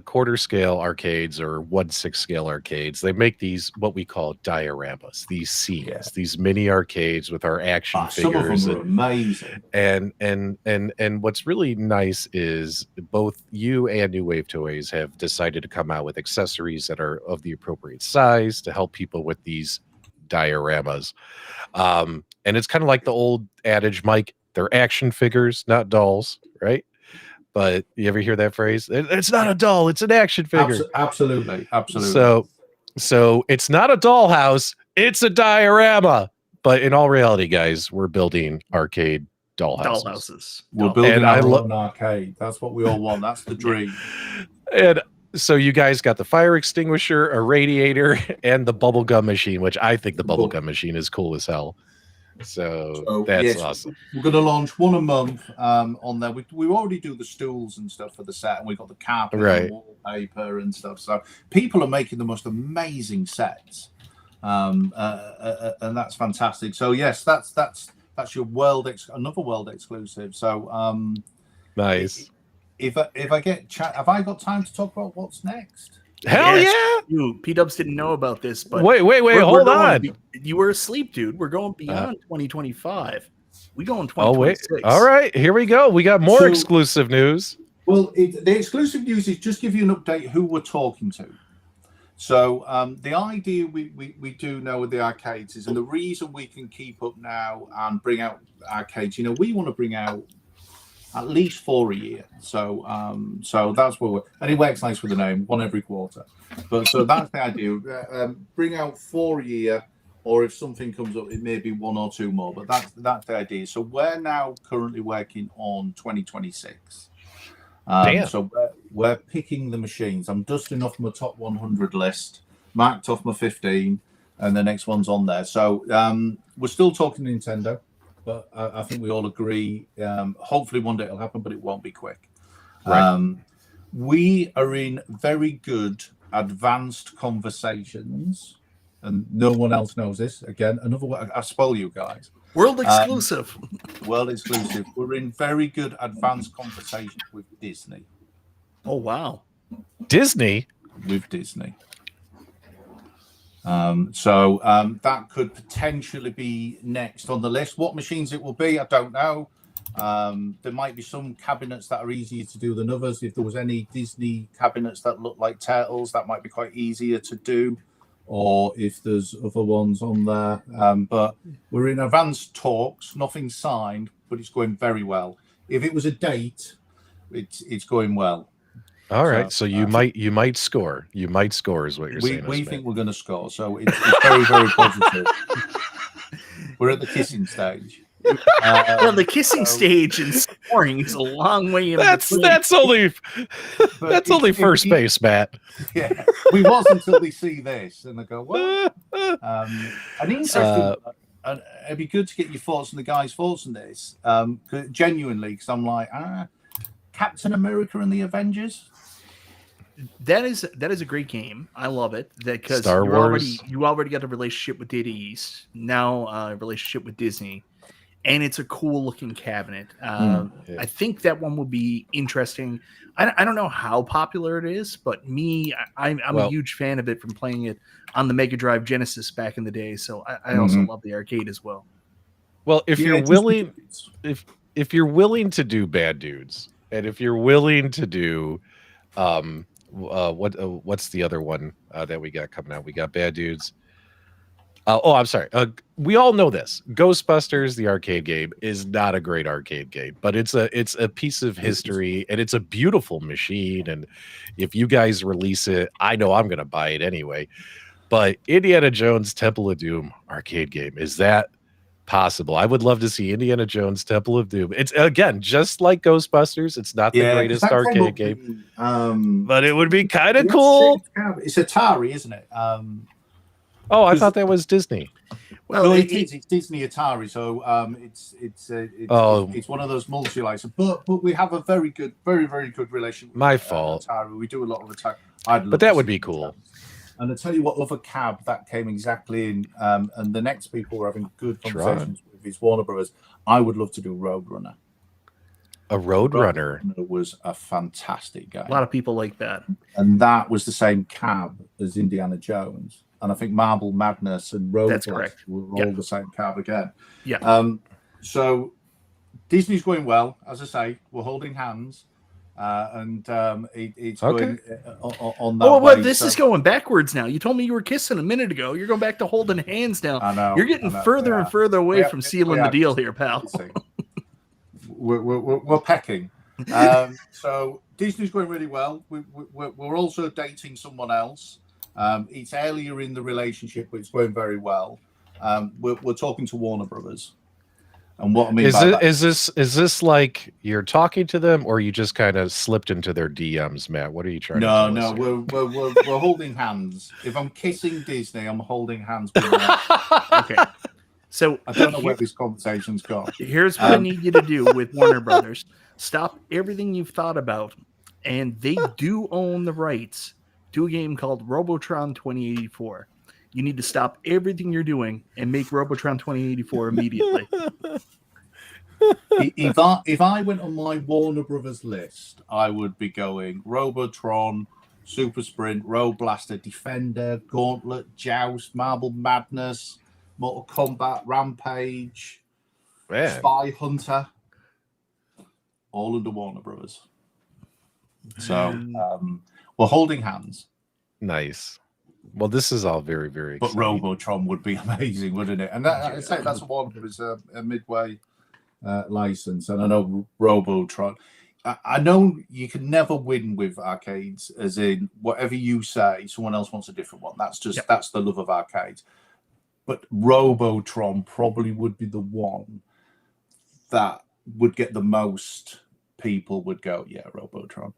quarter scale arcades or 1/6 scale arcades, they make these what we call dioramas, these scenes, these mini arcades with our action figures. Some of them are amazing. And what's really nice is both you and New Wave Toys have decided to come out with accessories that are of the appropriate size to help people with these dioramas. And it's kind of like the old adage, Mike, they're action figures, not dolls, right? But you ever hear that phrase? It's not a doll; it's an action figure. Absolutely. So it's not a dollhouse; it's a diorama. But in all reality, guys, we're building arcade dollhouses. We're building our own arcade. That's what we all want. That's the dream. And so you guys got the fire extinguisher, a radiator, and the bubblegum machine, which I think the bubblegum machine is cool as hell. So that's yes, awesome. We're going to launch one a month on there. We already do the stools and stuff for the set, and we've got the carpet and the wallpaper and stuff. So people are making the most amazing sets, and that's fantastic. So yes, that's your another world exclusive. So Nice. If I get have I got time to talk about what's next? Hell Yes, yeah! you P-Dubs didn't know about this, but Wait, hold on. You were asleep, dude. We're going beyond 2025. We go in 2026. Oh wait, all right, here we go. We got more exclusive news. Well, the exclusive news is just give you an update who we're talking to. So the idea we do know with the arcades is, and the reason we can keep up now and bring out arcades, we want to bring out at least 4 a year. So that's where and it works nice with the name, one every quarter. But so that's the idea. Bring out 4 a year, or if something comes up, it may be 1 or 2 more. But that's the idea. So we're now currently working on 2026. So we're picking the machines. I'm dusting off my top 100 list, marked off my 15, and the next one's on there. So we're still talking Nintendo. But I think we all agree, hopefully one day it'll happen, but it won't be quick. Right. We are in very good advanced conversations, and no one else knows this. Again, I spoil you guys. World exclusive. World exclusive. We're in very good advanced conversations with Disney. Oh, wow. Disney? With Disney. That could potentially be next on the list. What machines it will be, I don't know. There might be some cabinets that are easier to do than others. If there was any Disney cabinets that look like turtles, that might be quite easier to do. Or if there's other ones on there. But we're in advanced talks, nothing signed, but it's going very well. If it was a date, it's going well. All right, so you might score. You might score is what you're saying. We think we're going to score, so it's very, very positive. We're at the kissing stage. Well, the kissing stage and scoring is a long way in. That's only first base, Matt. Yeah, we was until they see this and they go, "What?" An interesting. It'd be good to get your thoughts and the guys' thoughts on this, genuinely, because I'm like, Captain America and the Avengers. That is a great game. I love it. Because Star Wars. You already got a relationship with Data East, now a relationship with Disney, and it's a cool looking cabinet. I think that one will be interesting. I don't know how popular it is, but I'm a huge fan of it from playing it on the Mega Drive Genesis back in the day. So I also love the arcade as well. Well, if you're willing, if you're willing to do Bad Dudes, and if you're willing to do what's the other one that we got coming out? We got Bad Dudes. I'm sorry. We all know this. Ghostbusters, the arcade game, is not a great arcade game, but it's a piece of history, and it's a beautiful machine. And if you guys release it, I know I'm going to buy it anyway. But Indiana Jones Temple of Doom arcade game, is that possible? I would love to see Indiana Jones Temple of Doom. It's again just like Ghostbusters. It's not the greatest arcade game, but it would be kind of cool. It's Atari, isn't it? I thought that was Disney. Well, it's Disney Atari, so it's one of those multi-license. But we have a very good relationship. My fault. Atari. We do a lot of Atari. But that would be cool. And I tell you what, other cab that came exactly in, and the next people were having good conversations with his Warner Brothers. I would love to do Roadrunner. A Roadrunner was a fantastic game. A lot of people like that, and that was the same cab as Indiana Jones. And I think Marble Madness and Roadrunner were all the same cab again. Yeah. So Disney's going well, as I say. We're holding hands. It's going on that. Oh, well, this is going backwards now. You told me you were kissing a minute ago. You're going back to holding hands now. I know. You're getting further and further away from sealing the deal here, pal. We're pecking. So Disney's going really well. We're also dating someone else. It's earlier in the relationship, but it's going very well. We're talking to Warner Brothers. And what I mean is this like you're talking to them, or you just kind of slipped into their DMs, Matt? What are you trying to tell us here? We're holding hands. If I'm kissing Disney, I'm holding hands with them. Okay. So I don't know where this conversation's gone. here's what I need you to do with Warner Brothers. Stop everything you've thought about, and they do own the rights to a game called Robotron 2084. You need to stop everything you're doing and make Robotron 2084 immediately. If I went on my Warner Brothers list, I would be going Robotron, Super Sprint, Road Blaster, Defender, Gauntlet, Joust, Marble Madness, Mortal Kombat, Rampage, Man. Spy Hunter, all under Warner Brothers. So we're holding hands. Nice. Well, this is all very, very But exciting. Robotron would be amazing, wouldn't it? And that, I'd say that's a Warner Brothers a midway license. And I know Robotron. I know you can never win with arcades, as in whatever you say, someone else wants a different one. That's just that's the love of arcades. But Robotron probably would be the one that would get the most people would go, yeah, Robotron.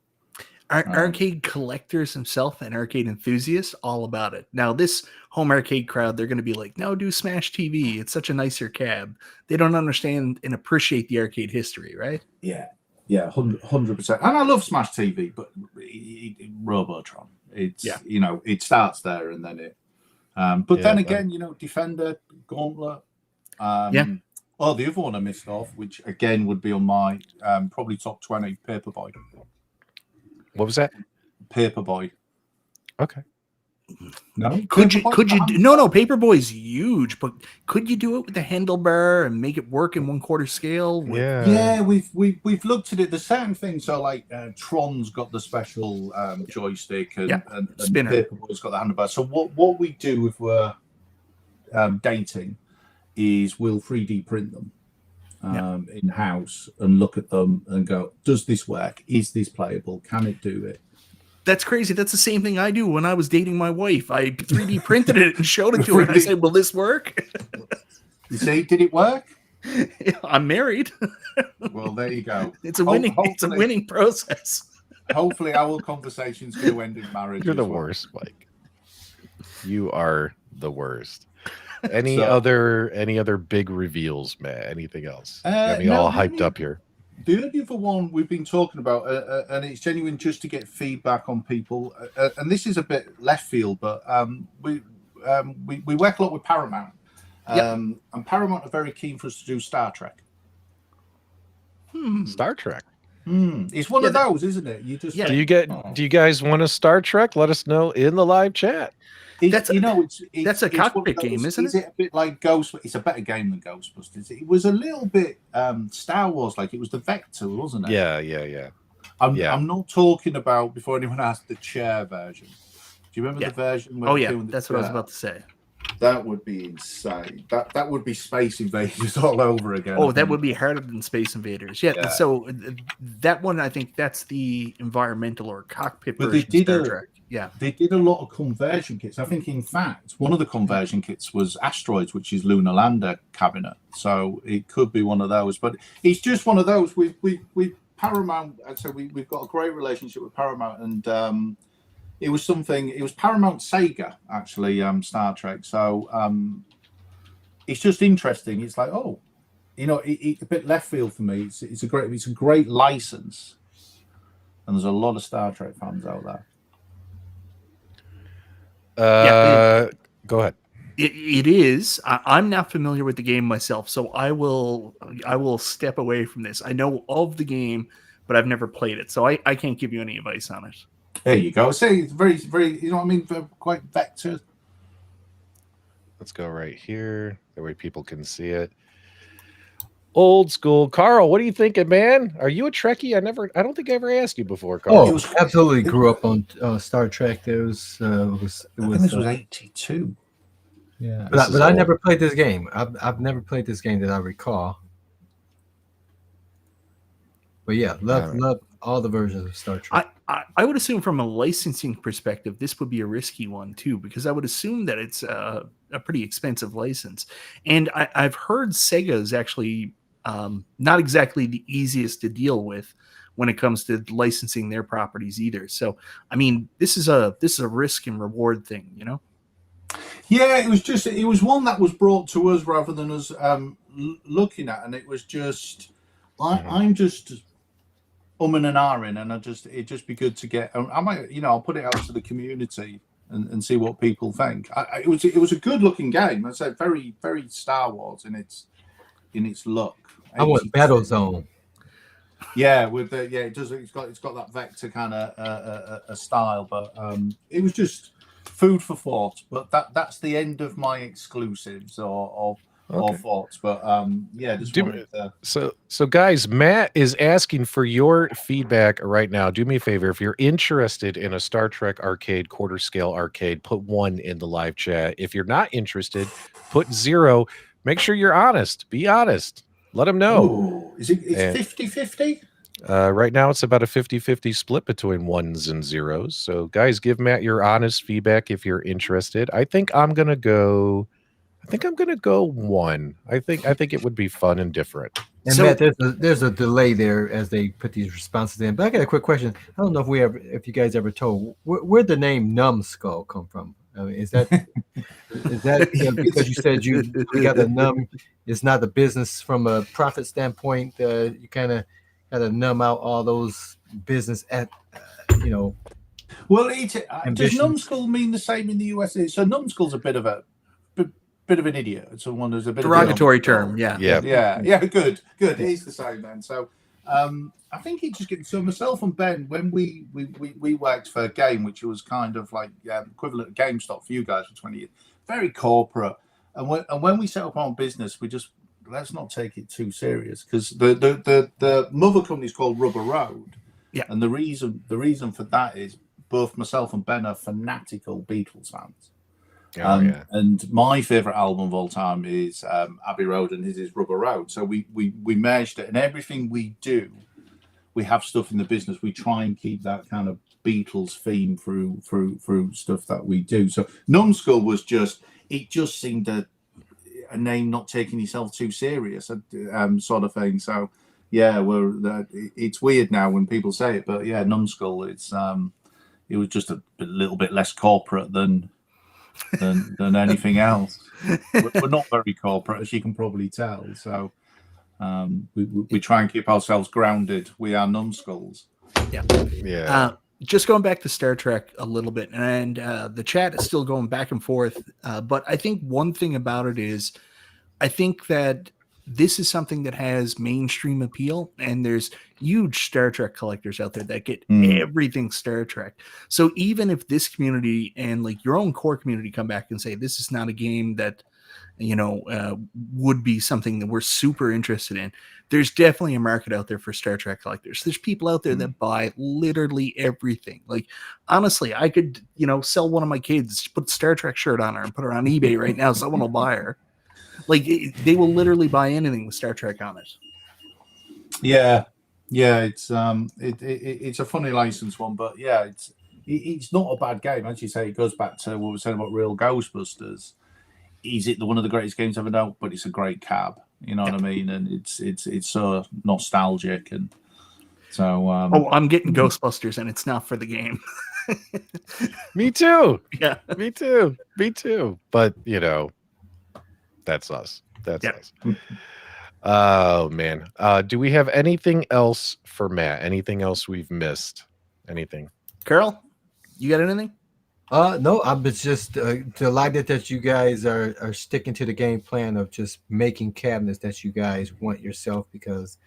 Arcade collectors himself and arcade enthusiasts, all about it. Now, this home arcade crowd, they're going to be like, no, do Smash TV. It's such a nicer cab. They don't understand and appreciate the arcade history, right? Yeah, 100%. And I love Smash TV, but Robotron. It's it starts there and then it. But then again, Defender, Gauntlet. Oh, the other one I missed off, which again would be on my probably top 20, Paperboy. What was that? Paperboy. Okay. No, could you no Paperboy's huge, but could you do it with the handlebar and make it work in 1/4 scale? Yeah, we've looked at it. There's certain things. So like Tron's got the special joystick and spinner. Paperboy's got the handlebar. So what we do if we're dating is we'll 3D print them in house and look at them and go, does this work? Is this playable? Can it do it? That's crazy. That's the same thing I do when I was dating my wife. I 3D printed it and showed it to her. And I said, will this work? You see, did it work? I'm married. Well, there you go. It's a winning process. Hopefully our conversation's going to end in marriage. You're the worst, Mike. You are the worst. Any other big reveals, Matt? Anything else? Got me all hyped up here. The only other one we've been talking about, and it's genuine just to get feedback on people, and this is a bit left field, but we work a lot with Paramount, and Paramount are very keen for us to do Star Trek. Star Trek. It's one of those, isn't it? You just do you guys want a Star Trek? Let us know in the live chat. That's a cockpit game, isn't it? Is it a bit like Ghost? It's a better game than Ghostbusters. It was a little bit Star Wars, like it was the Vector, wasn't it? Yeah. I'm not talking about, before anyone asked, the chair version. Do you remember the version? That's what I was about to say. That would be insane. That would be Space Invaders all over again. Oh, that would be harder than Space Invaders. Yeah. So that one, I think that's the environmental or cockpit version of Star Trek. Yeah, they did a lot of conversion kits. I think, in fact, one of the conversion kits was Asteroids, which is Lunar Lander cabinet. So it could be one of those. But it's just one of those. We Paramount. So we've got a great relationship with Paramount, and it was Paramount Sega actually, Star Trek. So it's just interesting. It's like, it's a bit left field for me. It's a great license, and there's a lot of Star Trek fans out there. Go ahead. It is. I'm not familiar with the game myself, so I will step away from this. I know of the game, but I've never played it, so I can't give you any advice on it. There you go. See, it's very, very, you know what I mean? Quite Vector. Let's go right here. That way people can see it. Old school. Carl, what are you thinking, man? Are you a Trekkie? I don't think I ever asked you before, Carl. Oh, absolutely grew up on Star Trek. This was 82. Yeah, but I never played this game. I've never played this game that I recall. But yeah, love all the versions of Star Trek. I would assume from a licensing perspective, this would be a risky one too, because I would assume that it's a pretty expensive license. And I've heard Sega is actually not exactly the easiest to deal with when it comes to licensing their properties either. So, I mean, this is a risk and reward thing, you know? Yeah, it was one that was brought to us rather than us looking at, and it was just I'm just and ahhing, and it'd just be good to get. I might, I'll put it out to the community and see what people think. It was a good looking game. I said very very Star Wars in its look. I want Battlezone. Yeah, with the it does. It's got that vector kind of a style, but it was just food for thought. But that's the end of my exclusives or thoughts. But just wanted to... So guys, Matt is asking for your feedback right now. Do me a favor, if you're interested in a Star Trek arcade, quarter scale arcade, put 1 in the live chat. If you're not interested, put 0. Make sure you're honest. Be honest. Let them know. Ooh, is it 50-50? Right now it's about a 50-50 split between 1s and 0s. So guys, give Matt your honest feedback if you're interested. I think I'm gonna go 1. I think it would be fun and different. And so, Matt, there's a delay there as they put these responses in. But I got a quick question. I don't know if you guys ever told where'd the name Numskull come from? I mean, is that because you said you got the numb? It's not the business from a profit standpoint. You kind of got to numb out all those business Well, does Numskull mean the same in the US? So Numskull's a bit of an idiot. Someone who's a bit derogatory term. Yeah. Good. It is the same then. So I think it just gets. So myself and Ben, when we worked for a game which was kind of like equivalent to GameStop for you guys for 20 years, very corporate. And when we set up our own business, we just let's not take it too serious because the mother company is called Rubber Road. Yeah. And the reason for that is both myself and Ben are fanatical Beatles fans. And my favorite album of all time is Abbey Road, and his is Rubber Road. So we merged it, and everything we do, we have stuff in the business. We try and keep that kind of Beatles theme through stuff that we do. So Numskull was just seemed a name not taking yourself too serious, sort of thing. So it's weird now when people say it, but yeah, Numskull. It was just a little bit less corporate than anything else. We're not very corporate, as you can probably tell. So we try and keep ourselves grounded. We are Numskulls. Yeah. Just going back to Star Trek a little bit, and the chat is still going back and forth. But I think one thing about it is, I think that this is something that has mainstream appeal, and there's huge Star Trek collectors out there that get everything Star Trek. So even if this community and like your own core community come back and say this is not a game that would be something that we're super interested in, there's definitely a market out there for Star Trek collectors. There's people out there that buy literally everything. Like honestly, I could sell one of my kids, put a Star Trek shirt on her and put her on eBay right now. Someone will buy her. Like they will literally buy anything with Star Trek on it. Yeah, it's it's a funny license one, but yeah, it's not a bad game. As you say, it goes back to what we were saying about Real Ghostbusters. Is it one of the greatest games ever? No, but it's a great cab. You know what I mean? And it's so nostalgic, and so. I'm getting Ghostbusters, and it's not for the game. Me too. Yeah, me too. But that's us. That's us. Oh man. Do we have anything else for Matt? Anything else we've missed? Anything? Carol, you got anything? No, I'm just delighted that you guys are sticking to the game plan of just making cabinets that you guys want yourself, because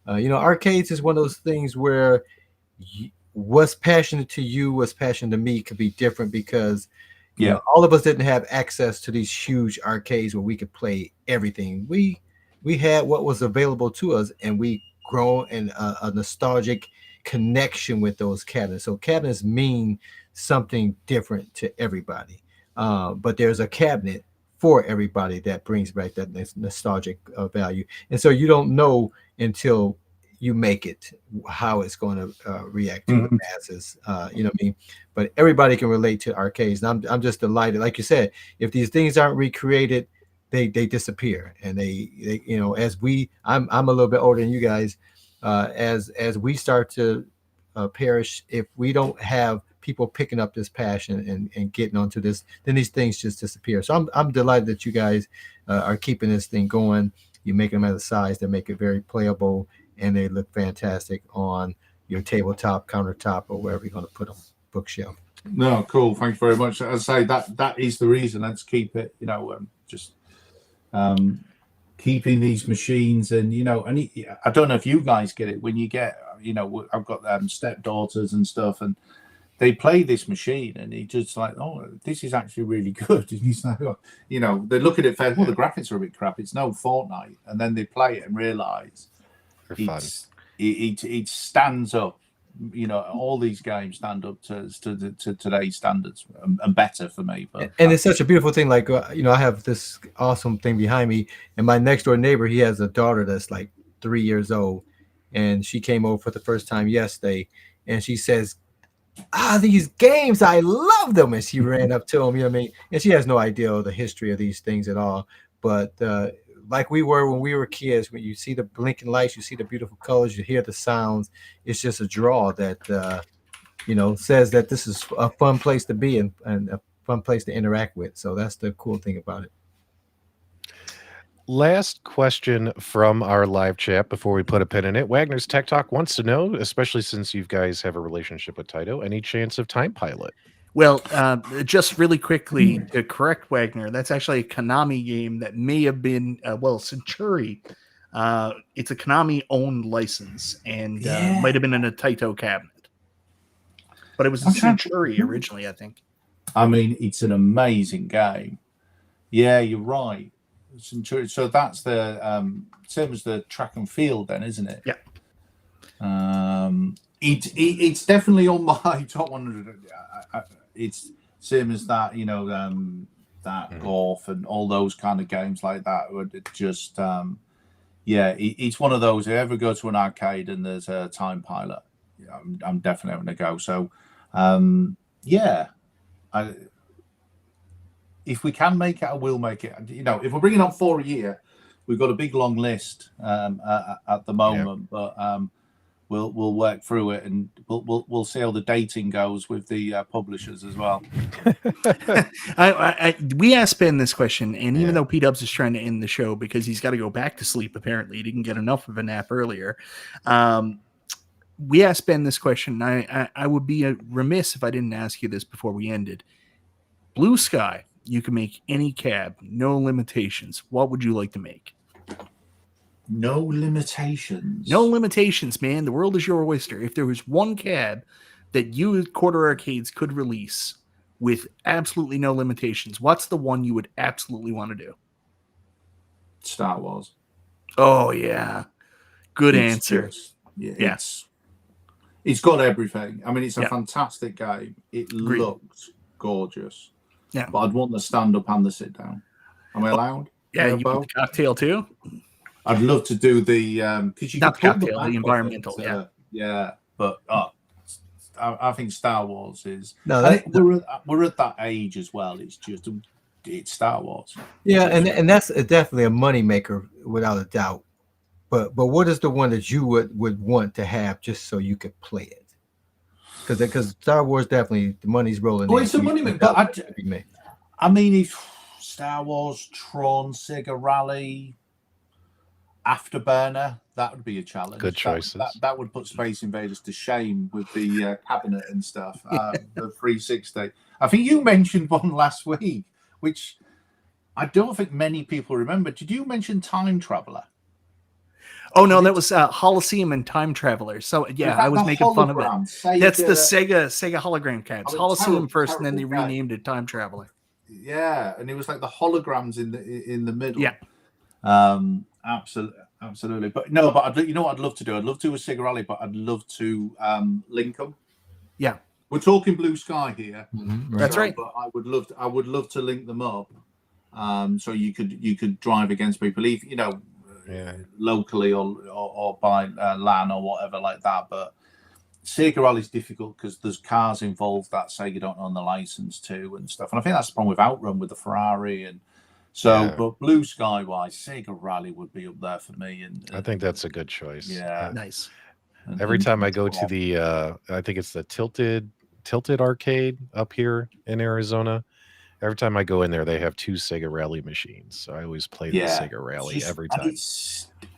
arcades is one of those things where what's passionate to you, what's passionate to me could be different, because all of us didn't have access to these huge arcades where we could play everything. We had what was available to us, and we grown in a nostalgic connection with those cabinets. So cabinets mean something different to everybody, but there's a cabinet for everybody that brings back that nostalgic value. And so you don't know until you make it how it's going to react to the masses. You know what I mean? But everybody can relate to arcades, and I'm just delighted. Like you said, if these things aren't recreated, they disappear. And they as I'm a little bit older than you guys, as we start to perish, if we don't have people picking up this passion and getting onto this, then these things just disappear. So I'm delighted that you guys are keeping this thing going. You make them at a size that make it very playable, and they look fantastic on your tabletop, countertop, or wherever you're going to put them, bookshelf. No, cool. Thanks very much. As I say, that is the reason. Let's keep it, just keeping these machines. And, and I don't know if you guys get it when you get, I've got stepdaughters and stuff, and they play this machine, and it's just like, oh, this is actually really good. And he's like, they look at it, well, the graphics are a bit crap. It's no Fortnite. And then they play it and realize it stands up. All these games stand up to today's standards and better for me. But and it's such a beautiful thing. Like, I have this awesome thing behind me, and my next door neighbor, he has a daughter that's like 3 years old, and she came over for the first time yesterday, and she says, these games, I love them. And she ran up to him, you know what I mean? And she has no idea of the history of these things at all. But like we were when we were kids, when you see the blinking lights, you see the beautiful colors, you hear the sounds, it's just a draw that, says that this is a fun place to be and a fun place to interact with. So that's the cool thing about it. Last question from our live chat before we put a pin in it. Wagner's Tech Talk wants to know, especially since you guys have a relationship with Taito, any chance of Time Pilot? Well, just really quickly to correct Wagner, that's actually a Konami game that may have been, Centuri. It's a Konami-owned license and might have been in a Taito cabinet. But it was a Centuri originally, I think. I mean, it's an amazing game. Yeah, you're right. Centuri. So that's the same as the track and field then, isn't it? Yeah. It's definitely on my top 100. It's same as that, that golf and all those kind of games like that. It just, it's one of those. If you ever go to an arcade and there's a Time Pilot, I'm definitely going to go. So, if we can make it, I will make it. If we're bringing on 4 a year, we've got a big long list at the moment, but we'll work through it, and we'll see how the dating goes with the publishers as well. We asked Ben this question, and even though P-Dubs is trying to end the show because he's got to go back to sleep, apparently he didn't get enough of a nap earlier. We asked Ben this question, and I would be remiss if I didn't ask you this before we ended. Blue Sky, you can make any cab, no limitations. What would you like to make? No limitations. No limitations, man. The world is your oyster. If there was one cab that you at Quarter Arcades could release with absolutely no limitations, what's the one you would absolutely want to do? Star Wars. Oh, yeah. Good answer. It's got everything. I mean, it's a fantastic game. It looks gorgeous. Yeah. But I'd want the stand-up and the sit-down. Am I allowed? Yeah, you want the cocktail too? I'd love to do the because you not can the cocktail, the environmental. But I think Star Wars is. No, we're at that age as well. It's Star Wars. Yeah, and that's definitely a moneymaker without a doubt. But what is the one that you would want to have just so you could play it? Because Star Wars definitely the money's rolling. Well, it's a moneymaker. But I mean, if Star Wars, Tron, Sega Rally, Afterburner, that would be a challenge. Good choices. That would put Space Invaders to shame with the cabinet and stuff. The 360. I think you mentioned one last week, which I don't think many people remember. Did you mention Time Traveler? Oh no, that was Holocene and Time Traveler. So yeah, I was making fun of it. That's the Sega hologram cabs. Holocene first, and then they renamed it Time Traveler. Yeah, and it was like the holograms in the middle. Yeah. Absolutely. But no, but you know what I'd love to do? I'd love to do a Sega Rally, but I'd love to link them. Yeah. We're talking Blue Sky here. Mm-hmm, That's right. But I would love to link them up. So you could drive against people, locally or by LAN or whatever like that. But Sega Rally is difficult because there's cars involved that Sega don't own the license to and stuff. And I think that's the problem with Outrun with the Ferrari and so. But Blue Sky wise, Sega Rally would be up there for me. And I think that's a good choice. Yeah, nice. Every time I go to the, I think it's the Tilted Tilted Arcade up here in Arizona. Every time I go in there, they have 2 Sega Rally machines. So I always play the Sega Rally every time.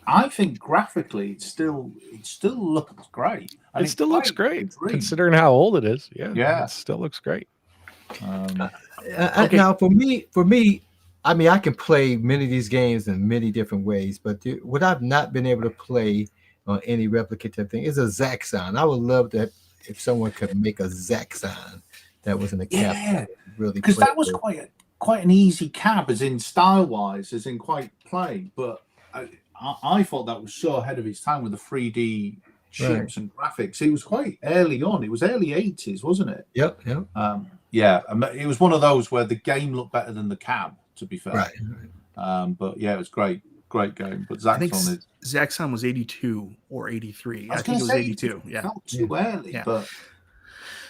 I think graphically, it still looks great. It still looks great considering how old it is. Yeah, it still looks great. Okay. Now, for me, I mean, I can play many of these games in many different ways, but what I've not been able to play on any replicative thing is a Zaxxon. I would love that if someone could make a Zaxxon that was in a cab. Yeah, really, because that was quite an easy cab, as in style-wise, as in quite plain. But I thought that was so ahead of its time with the 3D shapes and graphics. It was quite early on. It was early 80s, wasn't it? Yep. Yeah, it was one of those where the game looked better than the cab, to be fair. Right. But yeah, it was great game. But Zaxxon was 82 or 83. I think it was 82. Yeah, not too early, but.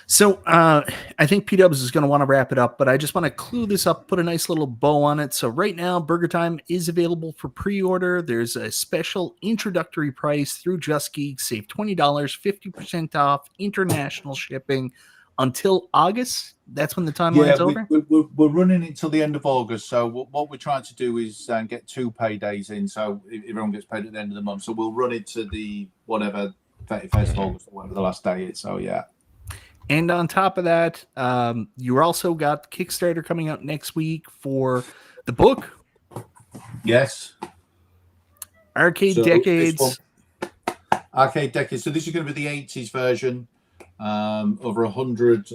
So I think P-Dubs is going to want to wrap it up, but I just want to clue this up, put a nice little bow on it. So right now, Burger Time is available for pre-order. There's a special introductory price through Just Geeks. Save $20, 50% off, international shipping until August. That's when the timeline's over? We're running it till the end of August. So what we're trying to do is get 2 paydays in. So everyone gets paid at the end of the month. So we'll run it to the 31st of August or whatever the last day is. So yeah. And on top of that, you also got Kickstarter coming out next week for the book. Yes. Arcade Decades. Arcade Decades. So this is going to be the 80s version. Over 100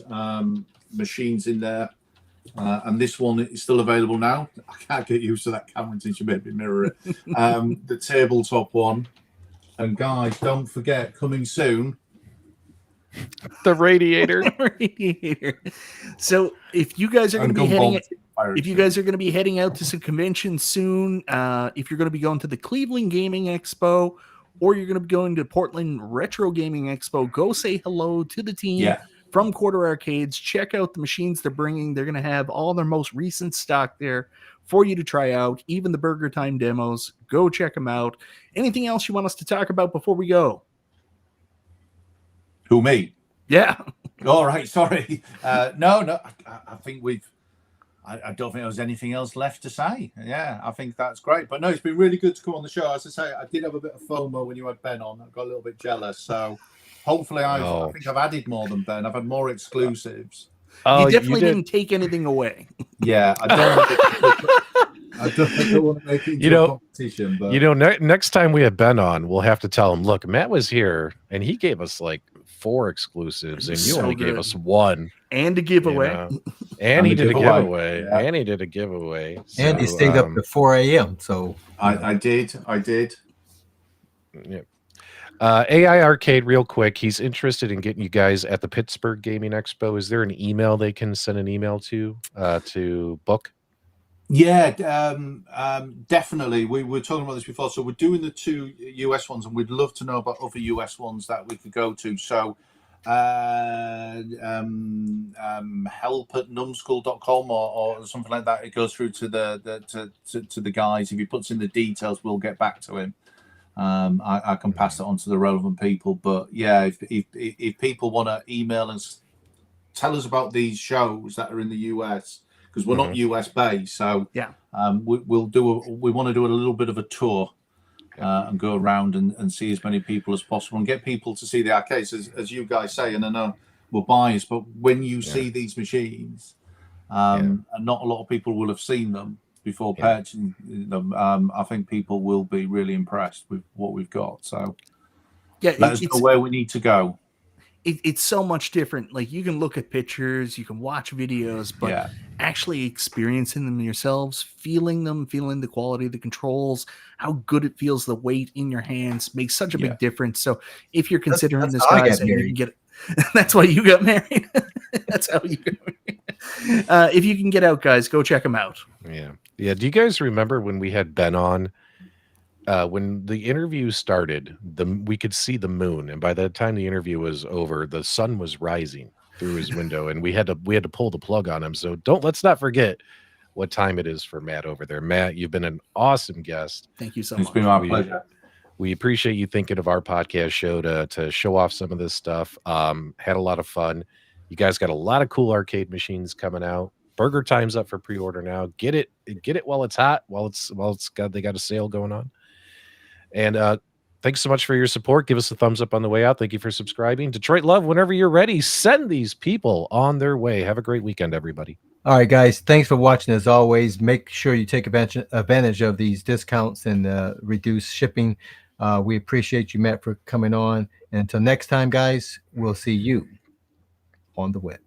machines in there. And this one is still available now. I can't get used to that camera since you made me mirror it. The tabletop one. And guys, don't forget, coming soon, the radiator. So if you guys are going to be heading out to some conventions soon, if you're going to be going to the Cleveland Gaming Expo or you're going to be going to Portland Retro Gaming Expo, go say hello to the team from Quarter Arcades. Check out the machines they're bringing. They're going to have all their most recent stock there for you to try out, even the Burger Time demos. Go check them out. Anything else you want us to talk about before we go? Who, me? Yeah. All right. Sorry. No. I think I don't think there's anything else left to say. Yeah, I think that's great. But no, it's been really good to come on the show. As I say, I did have a bit of FOMO when you had Ben on. I got a little bit jealous. So hopefully I think I've added more than Ben. I've had more exclusives. You definitely didn't take anything away. Yeah, I don't want to make it into a competition. But next time we have Ben on, we'll have to tell him, look, Matt was here and he gave us like 4 exclusives and you only gave us 1. And a giveaway. And he did a giveaway. Yeah. And he did a giveaway. So, and he stayed up to 4 a.m. So I did. Yeah. AI Arcade, real quick. He's interested in getting you guys at the Pittsburgh Gaming Expo. Is there an email they can send an email to book? Yeah, definitely. We were talking about this before. So we're doing the 2 US ones, and we'd love to know about other US ones that we could go to. So help@numskull.com or something like that. It goes through to the guys. If he puts in the details, we'll get back to him. I can pass it on to the relevant people. But yeah, if people want to email us, tell us about these shows that are in the US, because we're not US based. So yeah, we want to do a little bit of a tour and go around and see as many people as possible and get people to see the arcades, as you guys say. And I know we're biased, but when you see these machines, and not a lot of people will have seen them before purchasing them, I think people will be really impressed with what we've got. So let us know where we need to go. It's so much different. Like, you can look at pictures, you can watch videos, but actually experiencing them yourselves, feeling them, feeling the quality of the controls, how good it feels, the weight in your hands makes such a big difference. So if you're considering this, guys, and you can get that's why you got married. That's how you got married. If you can get out, guys, go check them out. Yeah. Do you guys remember when we had Ben on? When the interview started, we could see the moon, and by the time the interview was over, the sun was rising through his window, and we had to pull the plug on him. So let's not forget what time it is for Matt over there. Matt, you've been an awesome guest. Thank you so much. It's been my pleasure. We appreciate you thinking of our podcast show to show off some of this stuff. Had a lot of fun. You guys got a lot of cool arcade machines coming out. Burger Time's up for pre-order now. Get it while it's hot, while they got a sale going on. And thanks so much for your support. Give us a thumbs up on the way out. Thank you for subscribing. Detroit Love, whenever you're ready, send these people on their way. Have a great weekend, everybody. All right, guys. Thanks for watching. As always, make sure you take advantage of these discounts and reduced shipping. We appreciate you, Matt, for coming on. And until next time, guys, we'll see you on the web.